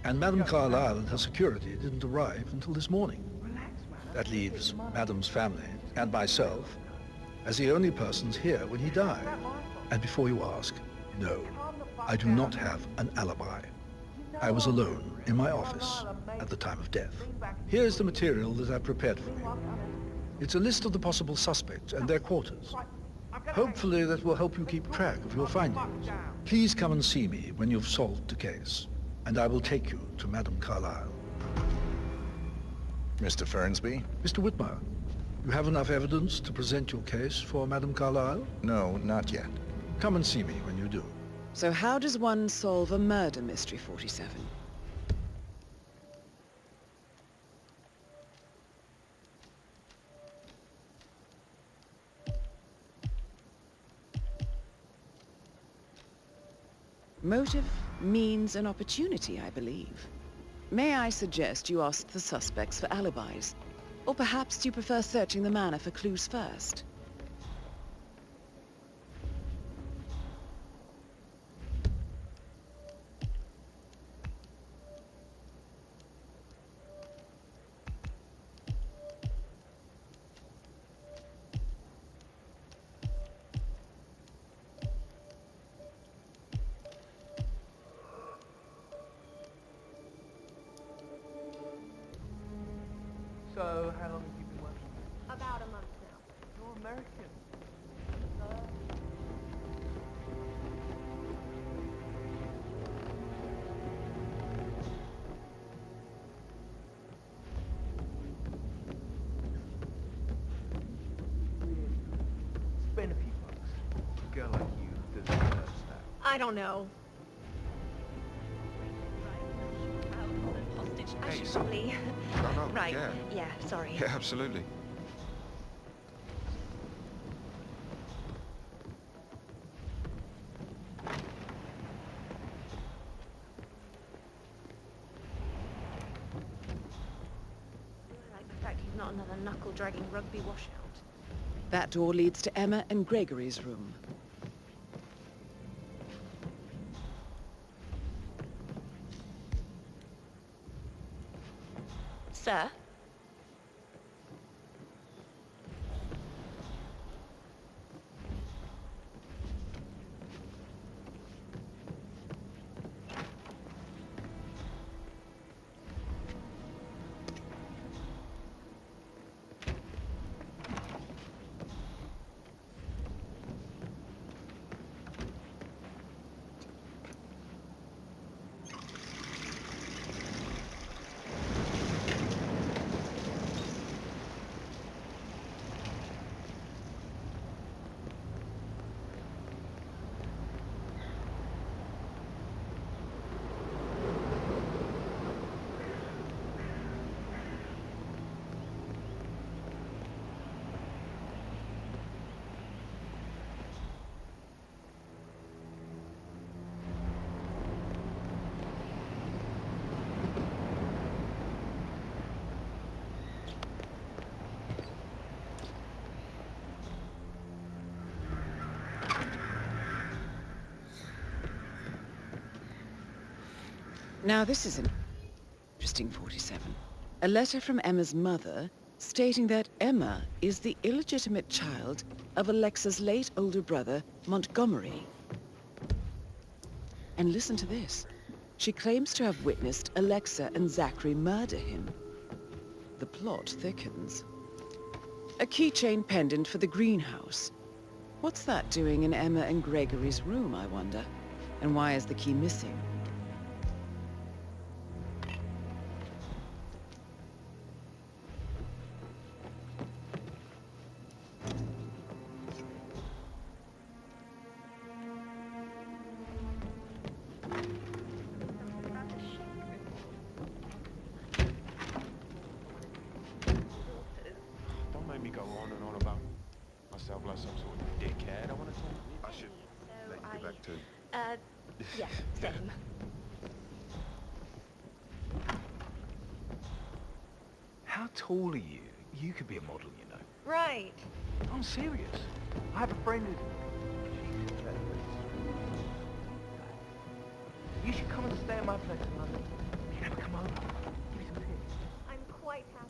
Speaker 18: And Madame Carlyle and her security didn't arrive until this morning. That leaves Madame's family and myself as the only persons here when he died. And before you ask, no, I do not have an alibi. I was alone in my office at the time of death. Here's the material that I've prepared for you. It's a list of the possible suspects and their quarters. Hopefully that will help you keep track of your findings. Please come and see me when you've solved the case, and I will take you to Madame Carlyle.
Speaker 7: Mr. Fernsby?
Speaker 18: Mr. Whitmer, you have enough evidence to present your case for Madame Carlyle?
Speaker 7: No, not yet.
Speaker 18: Come and see me when you do.
Speaker 16: So how does one solve a murder mystery, 47? Motive, means, and opportunity, I believe. May I suggest you ask the suspects for alibis? Or perhaps do you prefer searching the manor for clues first?
Speaker 12: So, how long have you been working?
Speaker 14: About a month now.
Speaker 12: You're American. Spend a few bucks. A girl like you deserves that.
Speaker 14: I don't know. I should probably...
Speaker 20: No,
Speaker 14: Right.
Speaker 20: yeah.
Speaker 14: Yeah, sorry.
Speaker 20: Yeah, absolutely.
Speaker 14: I like the fact he's not another knuckle-dragging rugby washout.
Speaker 16: That door leads to Emma and Gregory's room.
Speaker 11: Sir?
Speaker 16: Now this is an interesting 47. A letter from Emma's mother stating that Emma is the illegitimate child of Alexa's late older brother, Montgomery. And listen to this. She claims to have witnessed Alexa and Zachary murder him. The plot thickens. A keychain pendant for the greenhouse. What's that doing in Emma and Gregory's room, I wonder? And why is the key missing?
Speaker 6: Don't make me go on and on about myself like some sort of dickhead. I want to talk. I should let you get back to...
Speaker 14: Yeah, same.
Speaker 12: How tall are you? You could be a model, you know.
Speaker 14: Right.
Speaker 12: I'm serious. I have a friend who's... You should come and stay at my place in London. You never come over. Give me some tips.
Speaker 14: I'm quite happy.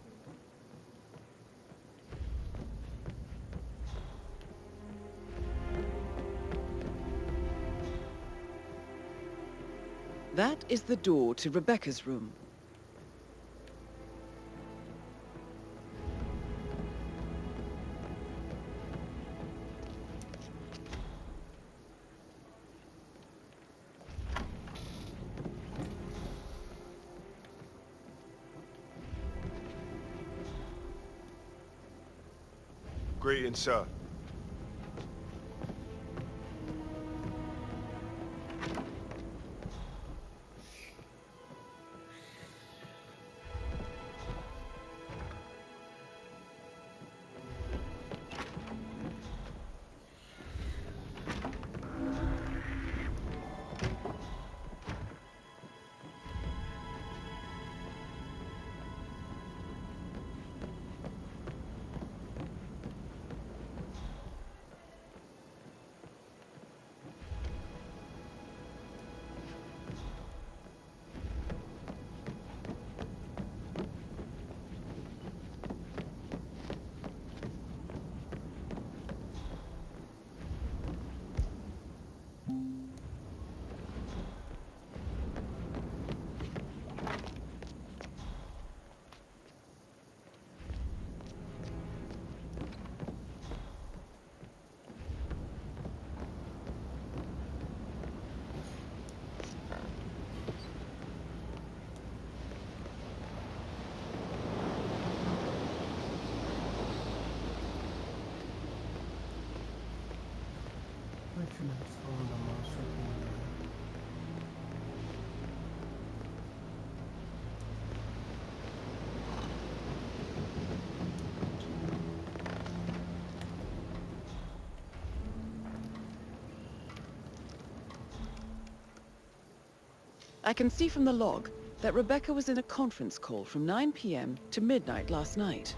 Speaker 16: That is the door to Rebecca's room.
Speaker 6: Greetings, sir.
Speaker 3: sudah masuk ini.
Speaker 16: I can see from the log that Rebecca was in a conference call from 9 p.m. to midnight last night.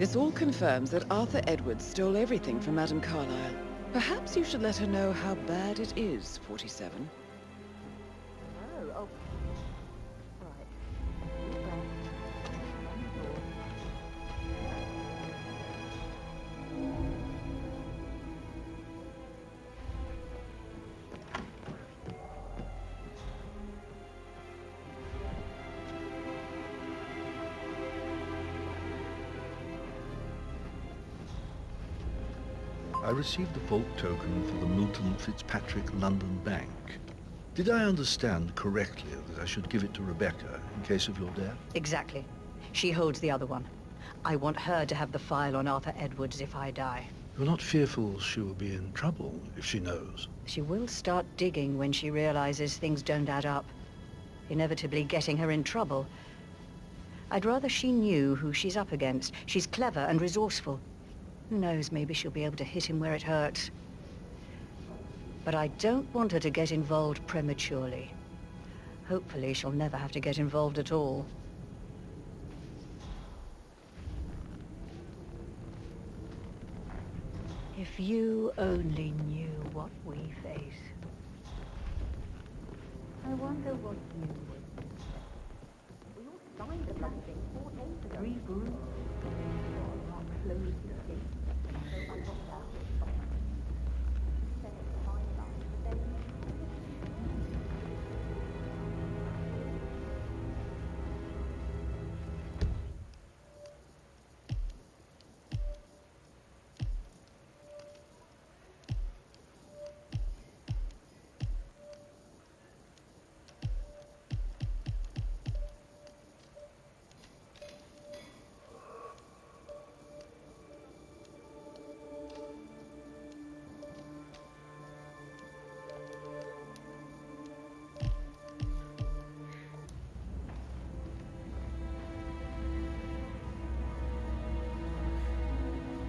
Speaker 16: This all confirms that Arthur Edwards stole everything from Madame Carlyle. Perhaps you should let her know how bad it is, 47.
Speaker 17: Oh. Right.
Speaker 18: I received the vault token for the Milton Fitzpatrick London Bank. Did I understand correctly that I should give it to Rebecca in case of your death?
Speaker 17: Exactly. She holds the other one. I want her to have the file on Arthur Edwards if I die.
Speaker 18: You're not fearful she will be in trouble if she knows?
Speaker 17: She will start digging when she realizes things don't add up, inevitably getting her in trouble. I'd rather she knew who she's up against. She's clever and resourceful. Who knows, maybe she'll be able to hit him where it hurts. But I don't want her to get involved prematurely. Hopefully she'll never have to get involved at all. If you only knew what we face. I wonder what you would. We all signed the bloody thing 4 days ago. 3 groups. Not closed the gate. So I got down with something. Said it's fine about the day.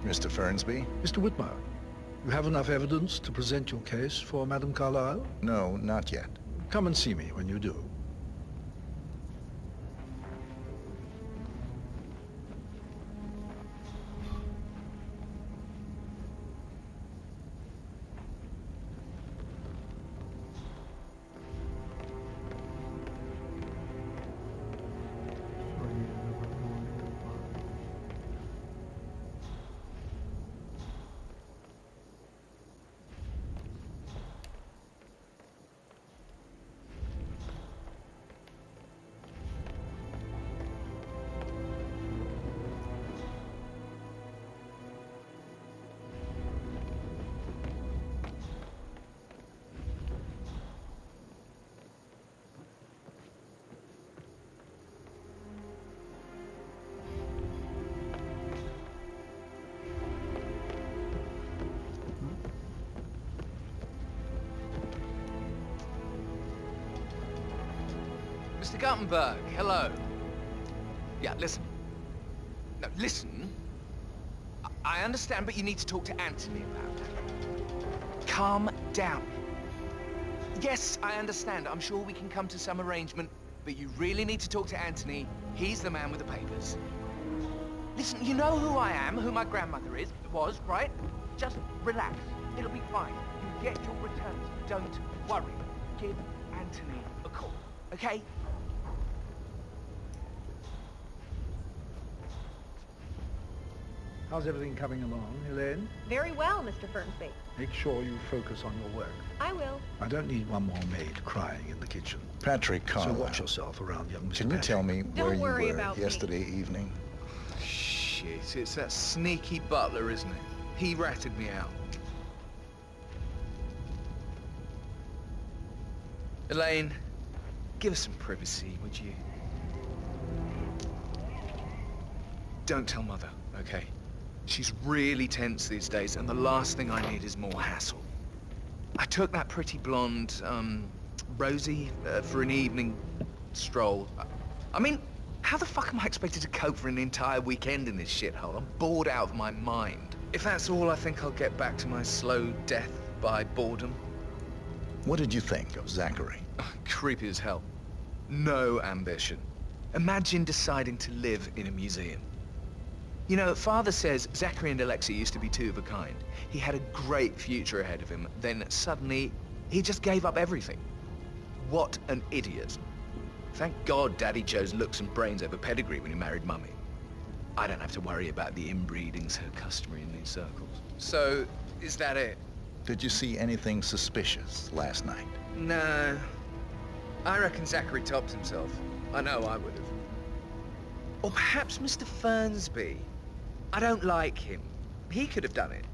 Speaker 7: Mr. Fernsby?
Speaker 18: Mr. Whitmire, you have enough evidence to present your case for Madame Carlyle?
Speaker 7: No, not yet.
Speaker 18: Come and see me when you do.
Speaker 12: Mr. Guttenberg, hello. Yeah, listen. No, listen. I understand, but you need to talk to Anthony about it. Calm down. Yes, I understand. I'm sure we can come to some arrangement, but you really need to talk to Anthony. He's the man with the papers. Listen, you know who I am, who my grandmother was, right? Just relax. It'll be fine. You get your returns. Don't worry. Give Anthony a call, okay?
Speaker 18: How's everything coming along, Elaine?
Speaker 14: Very well, Mr. Fernsby.
Speaker 18: Make sure you focus on your work.
Speaker 14: I will.
Speaker 18: I don't need one more maid crying in the kitchen.
Speaker 7: Patrick Carlisle.
Speaker 18: So watch yourself around young Mr.
Speaker 7: Can you tell me where you were yesterday evening?
Speaker 12: Shit, it's that sneaky butler, isn't it? He ratted me out. Elaine, give us some privacy, would you? Don't tell Mother, okay? She's really tense these days, and the last thing I need is more hassle. I took that pretty blonde, Rosie, for an evening stroll. I mean, how the fuck am I expected to cope for an entire weekend in this shithole? I'm bored out of my mind. If that's all, I think I'll get back to my slow death by boredom.
Speaker 7: What did you think of Zachary?
Speaker 12: Creepy as hell. No ambition. Imagine deciding to live in a museum. You know, Father says Zachary and Alexei used to be two of a kind. He had a great future ahead of him, then suddenly, he just gave up everything. What an idiot. Thank God Daddy chose looks and brains over pedigree when he married Mummy. I don't have to worry about the inbreeding so customary in these circles. So, is that it?
Speaker 7: Did you see anything suspicious last night?
Speaker 12: No. I reckon Zachary tops himself. I know I would have. Or perhaps Mr. Fernsby. I don't like him. He could have done it.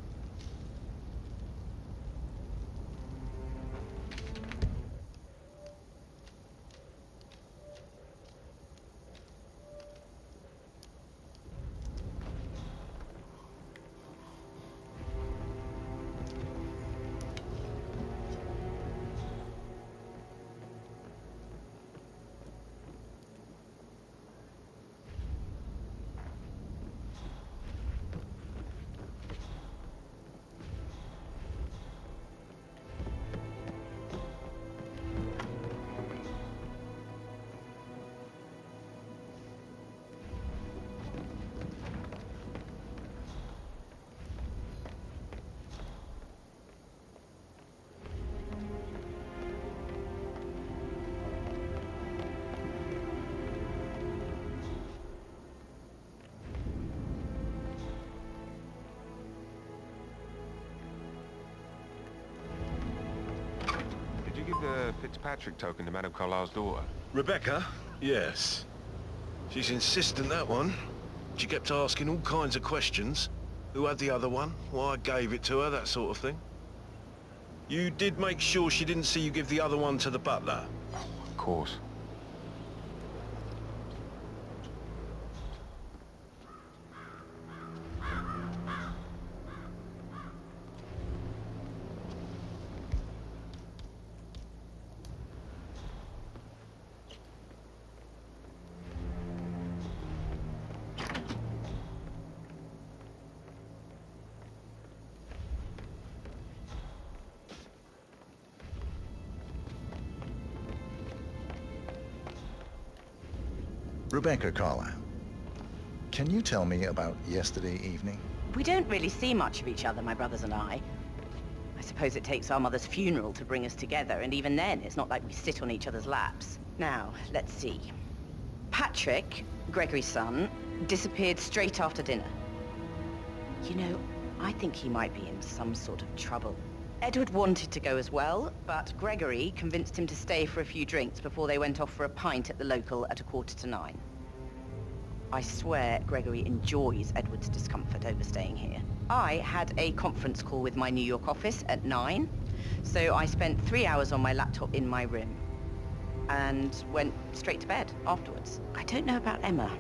Speaker 6: Give the Fitzpatrick token to Madame Carlisle's daughter.
Speaker 19: Rebecca? Yes. She's insistent, that one. She kept asking all kinds of questions. Who had the other one? Why I gave it to her, that sort of thing. You did make sure she didn't see you give the other one to the butler?
Speaker 6: Of course.
Speaker 7: Rebecca Carlisle, can you tell me about yesterday evening?
Speaker 2: We don't really see much of each other, my brothers and I. I suppose it takes our mother's funeral to bring us together, and even then, it's not like we sit on each other's laps. Now, let's see. Patrick, Gregory's son, disappeared straight after dinner. You know, I think he might be in some sort of trouble. Edward wanted to go as well, but Gregory convinced him to stay for a few drinks before they went off for a pint at the local at 9:15. I swear Gregory enjoys Edward's discomfort over staying here. I had a conference call with my New York office at 9, so I spent 3 hours on my laptop in my room and went straight to bed afterwards. I don't know about Emma.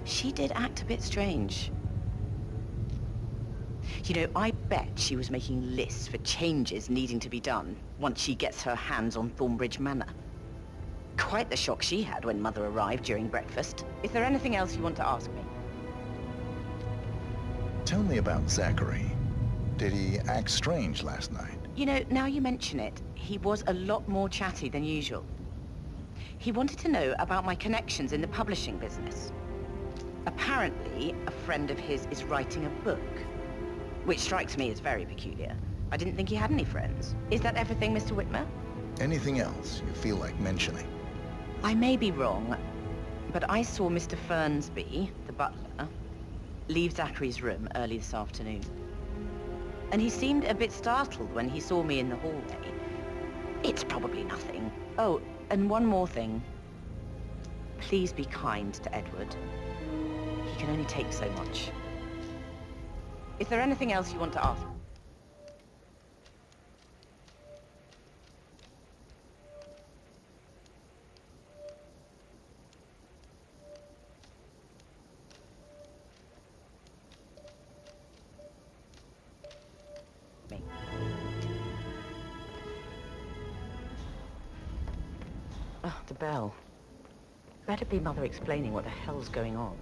Speaker 2: She did act a bit strange. You know, I bet she was making lists for changes needing to be done once she gets her hands on Thornbridge Manor. Quite the shock she had when Mother arrived during breakfast. Is there anything else you want to ask me?
Speaker 7: Tell me about Zachary. Did he act strange last night?
Speaker 2: You know, now you mention it, he was a lot more chatty than usual. He wanted to know about my connections in the publishing business. Apparently, a friend of his is writing a book, which strikes me as very peculiar. I didn't think he had any friends. Is that everything, Mr. Whitmer?
Speaker 7: Anything else you feel like mentioning?
Speaker 2: I may be wrong, but I saw Mr. Fernsby, the butler, leave Zachary's room early this afternoon. And he seemed a bit startled when he saw me in the hallway. It's probably nothing. Oh, and one more thing. Please be kind to Edward. He can only take so much. Is there anything else you want to ask? Oh, the bell. Better be Mother explaining what the hell's going on.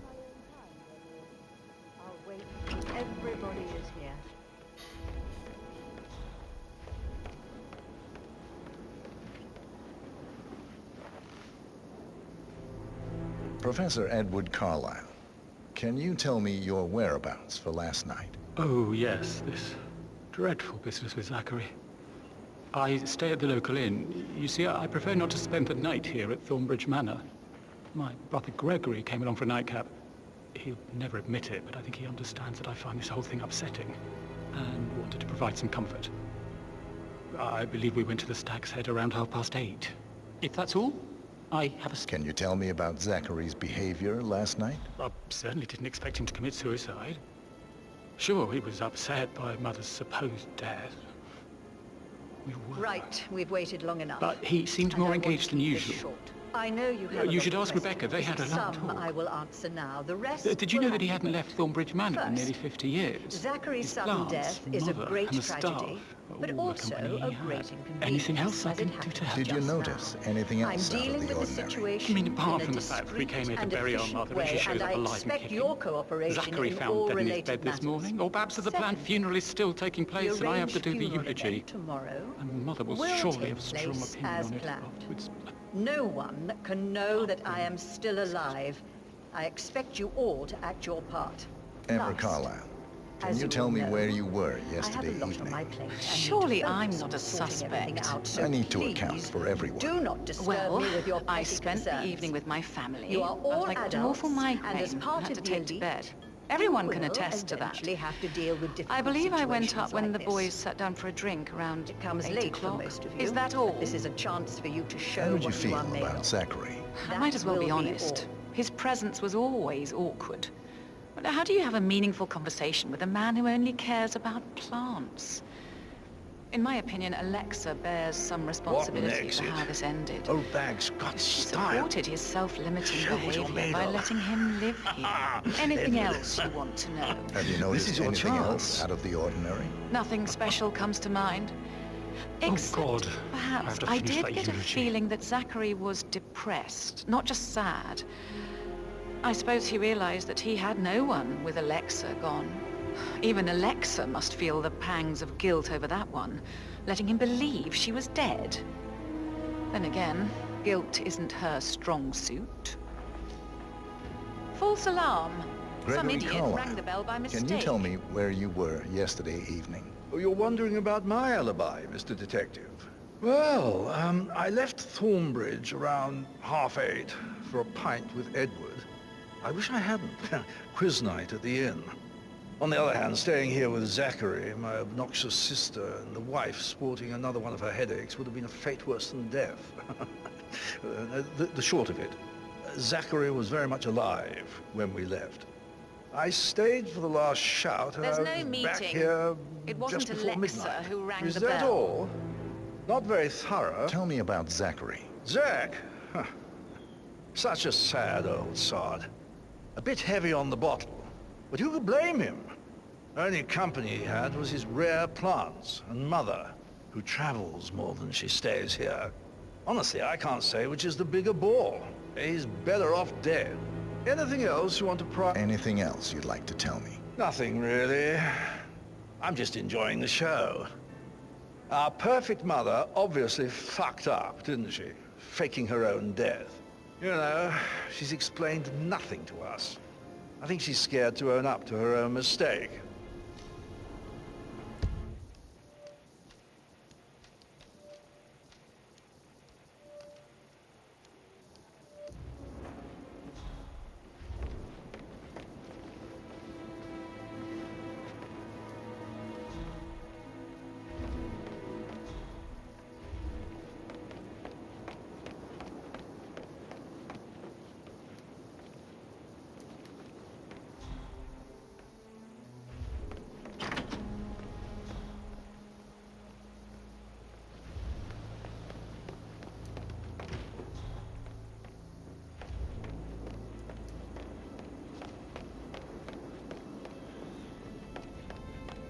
Speaker 17: I'll wait. Everybody is here.
Speaker 7: Professor Edward Carlyle, can you tell me your whereabouts for last night?
Speaker 10: Oh, yes, this dreadful business with Zachary. I stay at the local inn. You see, I prefer not to spend the night here at Thornbridge Manor. My brother Gregory came along for a nightcap. He'll never admit it, but I think he understands that I find this whole thing upsetting and wanted to provide some comfort. I believe we went to the Stag's Head around 8:30. If that's all, I have a...
Speaker 7: Can you tell me about Zachary's behavior last night?
Speaker 10: I certainly didn't expect him to commit suicide. Sure, he was upset by Mother's supposed death.
Speaker 17: Right, we've waited long enough.
Speaker 10: But he seemed more engaged than usual.
Speaker 17: I know you have.
Speaker 10: You should ask Rebecca. They had a long
Speaker 17: Some
Speaker 10: talk.
Speaker 17: I will answer now. The rest.
Speaker 10: Did you know that he hadn't left Thornbridge Manor in nearly 50 years?
Speaker 17: Zachary's
Speaker 10: His
Speaker 17: sudden
Speaker 10: plants,
Speaker 17: death is a
Speaker 10: mother,
Speaker 17: great
Speaker 10: and the
Speaker 17: tragedy,
Speaker 10: staff,
Speaker 17: but
Speaker 10: all the
Speaker 17: also
Speaker 10: company
Speaker 17: a
Speaker 10: he
Speaker 17: great
Speaker 10: had.
Speaker 17: inconvenience.
Speaker 10: Anything else I
Speaker 17: as
Speaker 10: can
Speaker 17: it
Speaker 10: do to
Speaker 17: happens
Speaker 10: help?
Speaker 7: Did you
Speaker 17: just
Speaker 7: notice
Speaker 17: now.
Speaker 7: anything else
Speaker 17: I'm
Speaker 7: out of
Speaker 17: dealing
Speaker 7: the
Speaker 17: with the
Speaker 7: ordinary?
Speaker 17: situation
Speaker 10: I mean, apart
Speaker 17: in
Speaker 10: from
Speaker 17: a
Speaker 10: the fact that we came here to
Speaker 17: discreet
Speaker 10: bury our
Speaker 17: and
Speaker 10: mother and she
Speaker 17: efficient
Speaker 10: showed
Speaker 17: way,
Speaker 10: up
Speaker 17: and I
Speaker 10: alive and
Speaker 17: expect
Speaker 10: kicking.
Speaker 17: your cooperation
Speaker 10: Zachary
Speaker 17: in
Speaker 10: found
Speaker 17: all
Speaker 10: dead in his
Speaker 17: related
Speaker 10: bed this
Speaker 17: matters.
Speaker 10: morning, or perhaps the planned funeral is still taking place and I have to do the
Speaker 17: arranged funeral
Speaker 10: eulogy.
Speaker 17: event tomorrow
Speaker 10: And Mother will
Speaker 17: will
Speaker 10: surely
Speaker 17: take
Speaker 10: have a strong
Speaker 17: place
Speaker 10: opinion
Speaker 17: as
Speaker 10: on it
Speaker 17: planned.
Speaker 10: afterwards.
Speaker 17: No one can know that I am still alive. I expect you all to act your part.
Speaker 7: Emma
Speaker 17: Last,
Speaker 7: Carlyle, can
Speaker 17: as
Speaker 7: you
Speaker 17: you
Speaker 7: tell
Speaker 17: all
Speaker 7: me
Speaker 17: know,
Speaker 7: where you were
Speaker 17: I
Speaker 7: yesterday
Speaker 17: have a lot
Speaker 7: evening?
Speaker 17: on my plate. and
Speaker 2: Surely
Speaker 17: need to
Speaker 2: I'm
Speaker 17: focus
Speaker 2: not
Speaker 17: on
Speaker 2: a
Speaker 17: sorting everything
Speaker 2: suspect.
Speaker 17: out, so
Speaker 7: I need to
Speaker 17: please
Speaker 7: account for everyone.
Speaker 17: Do not disturb
Speaker 2: Well,
Speaker 17: me with your
Speaker 2: I
Speaker 17: petty
Speaker 2: spent the
Speaker 17: concerns.
Speaker 2: evening with my family.
Speaker 17: You are all
Speaker 2: like
Speaker 17: adults,
Speaker 2: an awful migraine
Speaker 17: and as part
Speaker 2: I had
Speaker 17: of
Speaker 2: to
Speaker 17: the
Speaker 2: take to
Speaker 17: elite,
Speaker 2: bed. Everyone
Speaker 17: you
Speaker 2: can
Speaker 17: will
Speaker 2: attest to that.
Speaker 17: eventually have to deal with difficult
Speaker 2: I believe I went
Speaker 17: situations
Speaker 2: up when
Speaker 17: like
Speaker 2: the
Speaker 17: this.
Speaker 2: boys sat down for a drink around
Speaker 17: It comes
Speaker 2: 8
Speaker 17: late for
Speaker 2: o'clock.
Speaker 17: most of you.
Speaker 2: Is that all?
Speaker 17: but This is a chance for you to show
Speaker 7: How did you
Speaker 17: what you
Speaker 7: feel
Speaker 17: are made
Speaker 7: about
Speaker 17: of.
Speaker 7: Zachary?
Speaker 2: I might as well be
Speaker 17: will be
Speaker 2: honest.
Speaker 17: all.
Speaker 2: His presence was always awkward. But how do you have a meaningful conversation with a man who only cares about plants? In my opinion, Alexa bears some responsibility for how this ended.
Speaker 19: Old bag's got
Speaker 2: She
Speaker 19: style.
Speaker 2: supported his self-limiting
Speaker 19: Show what you're
Speaker 2: behavior
Speaker 19: made
Speaker 2: by
Speaker 19: of.
Speaker 2: letting him live here. Anything else you want to know?
Speaker 7: Have you noticed
Speaker 19: is your
Speaker 7: anything
Speaker 19: chance.
Speaker 7: else out of the ordinary?
Speaker 2: Nothing special comes to mind. Except,
Speaker 10: God. I
Speaker 2: perhaps,
Speaker 10: have to
Speaker 2: I
Speaker 10: finish
Speaker 2: did
Speaker 10: that
Speaker 2: get a
Speaker 10: eulogy.
Speaker 2: feeling that Zachary was depressed, not just sad. I suppose he realized that he had no one with Alexa gone. Even Alexa must feel the pangs of guilt over that one, letting him believe she was dead. Then again, guilt isn't her strong suit. False alarm. Some
Speaker 7: Gregory
Speaker 2: idiot
Speaker 7: Carlyle,
Speaker 2: rang the bell by mistake.
Speaker 7: can you tell me where you were yesterday evening?
Speaker 18: Oh, you're wondering about my alibi, Mr. Detective. Well, I left Thornbridge around 8:30 for a pint with Edward. I wish I hadn't. Quiz night at the inn. On the other hand, staying here with Zachary, my obnoxious sister, and the wife sporting another one of her headaches would have been a fate worse than death. The short of it, Zachary was very much alive when we left. I stayed for the last shout, and
Speaker 2: There's
Speaker 18: I
Speaker 2: no
Speaker 18: was
Speaker 2: meeting.
Speaker 18: back here
Speaker 2: It wasn't
Speaker 18: just before
Speaker 2: Alexa
Speaker 18: midnight.
Speaker 2: who rang
Speaker 18: Is
Speaker 2: the
Speaker 18: that
Speaker 2: bell.
Speaker 18: all? Not very thorough.
Speaker 7: Tell me about Zachary.
Speaker 18: Zach? Huh. Such a sad old sod. A bit heavy on the bottle, but who could blame him? Only company he had was his rare plants and Mother, who travels more than she stays here. Honestly, I can't say which is the bigger bore. He's better off dead. Anything else you want to
Speaker 7: Anything else you'd like to tell me?
Speaker 18: Nothing, really. I'm just enjoying the show. Our perfect mother obviously fucked up, didn't she? Faking her own death. You know, she's explained nothing to us. I think she's scared to own up to her own mistake.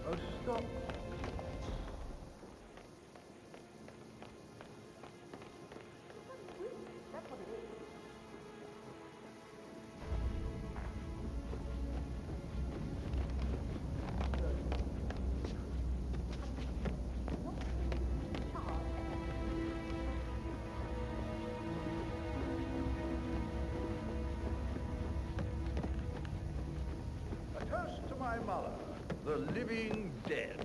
Speaker 18: Oh, stop. A toast to my mother, the living dead.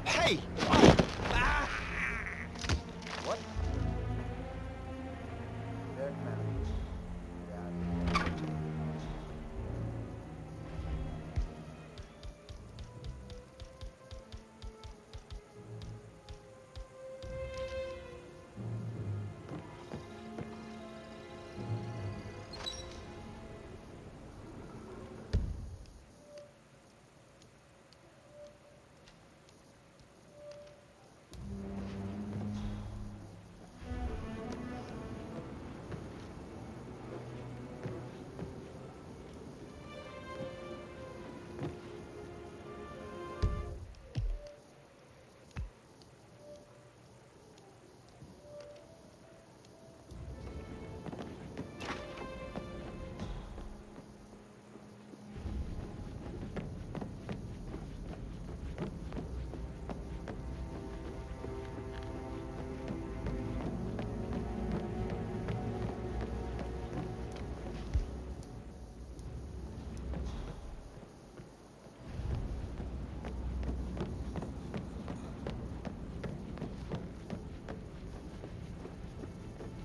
Speaker 12: Hey! What?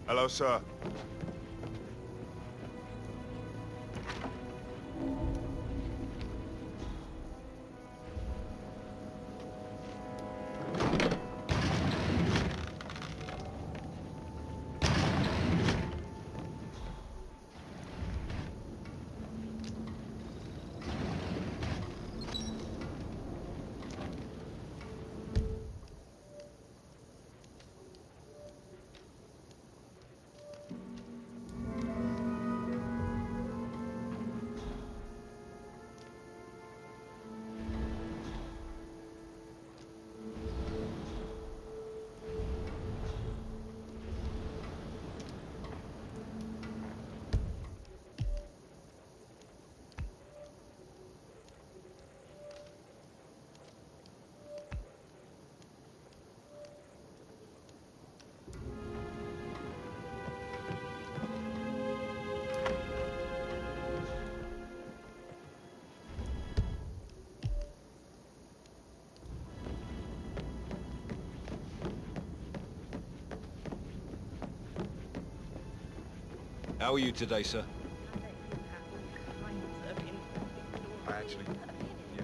Speaker 6: Hello, sir.
Speaker 4: How are you today, sir?
Speaker 18: Actually, yeah,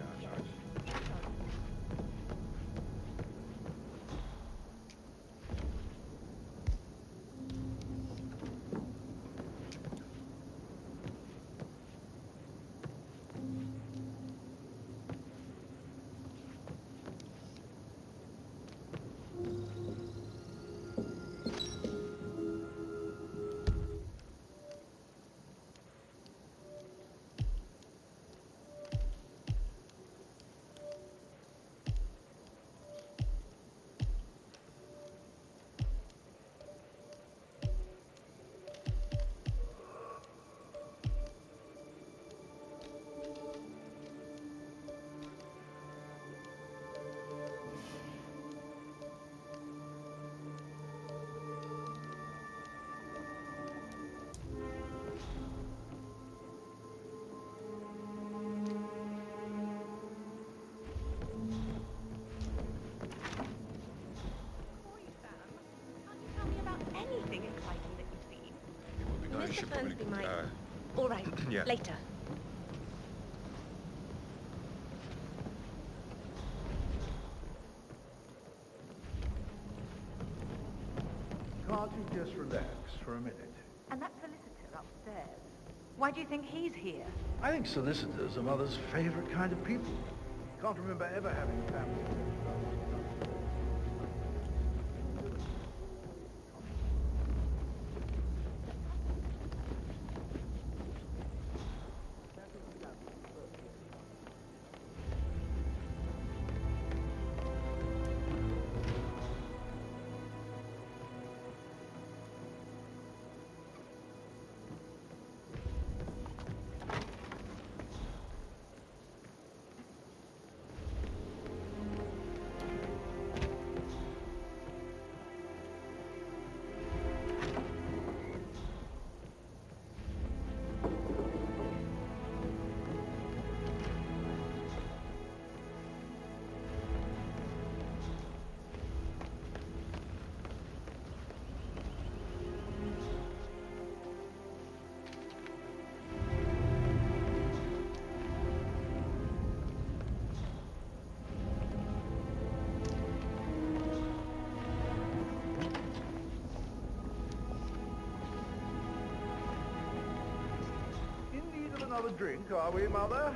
Speaker 14: Anything exciting that you've seen?
Speaker 19: I
Speaker 14: Mr.
Speaker 19: should probably...
Speaker 14: Fernsby might. All right.
Speaker 19: Yeah.
Speaker 14: Later.
Speaker 18: Can't you just relax for a minute?
Speaker 11: And that solicitor upstairs. Why do you think he's here?
Speaker 18: I think solicitors are Mother's favorite kind of people. Can't remember ever having family. In need of another drink, are we, Mother?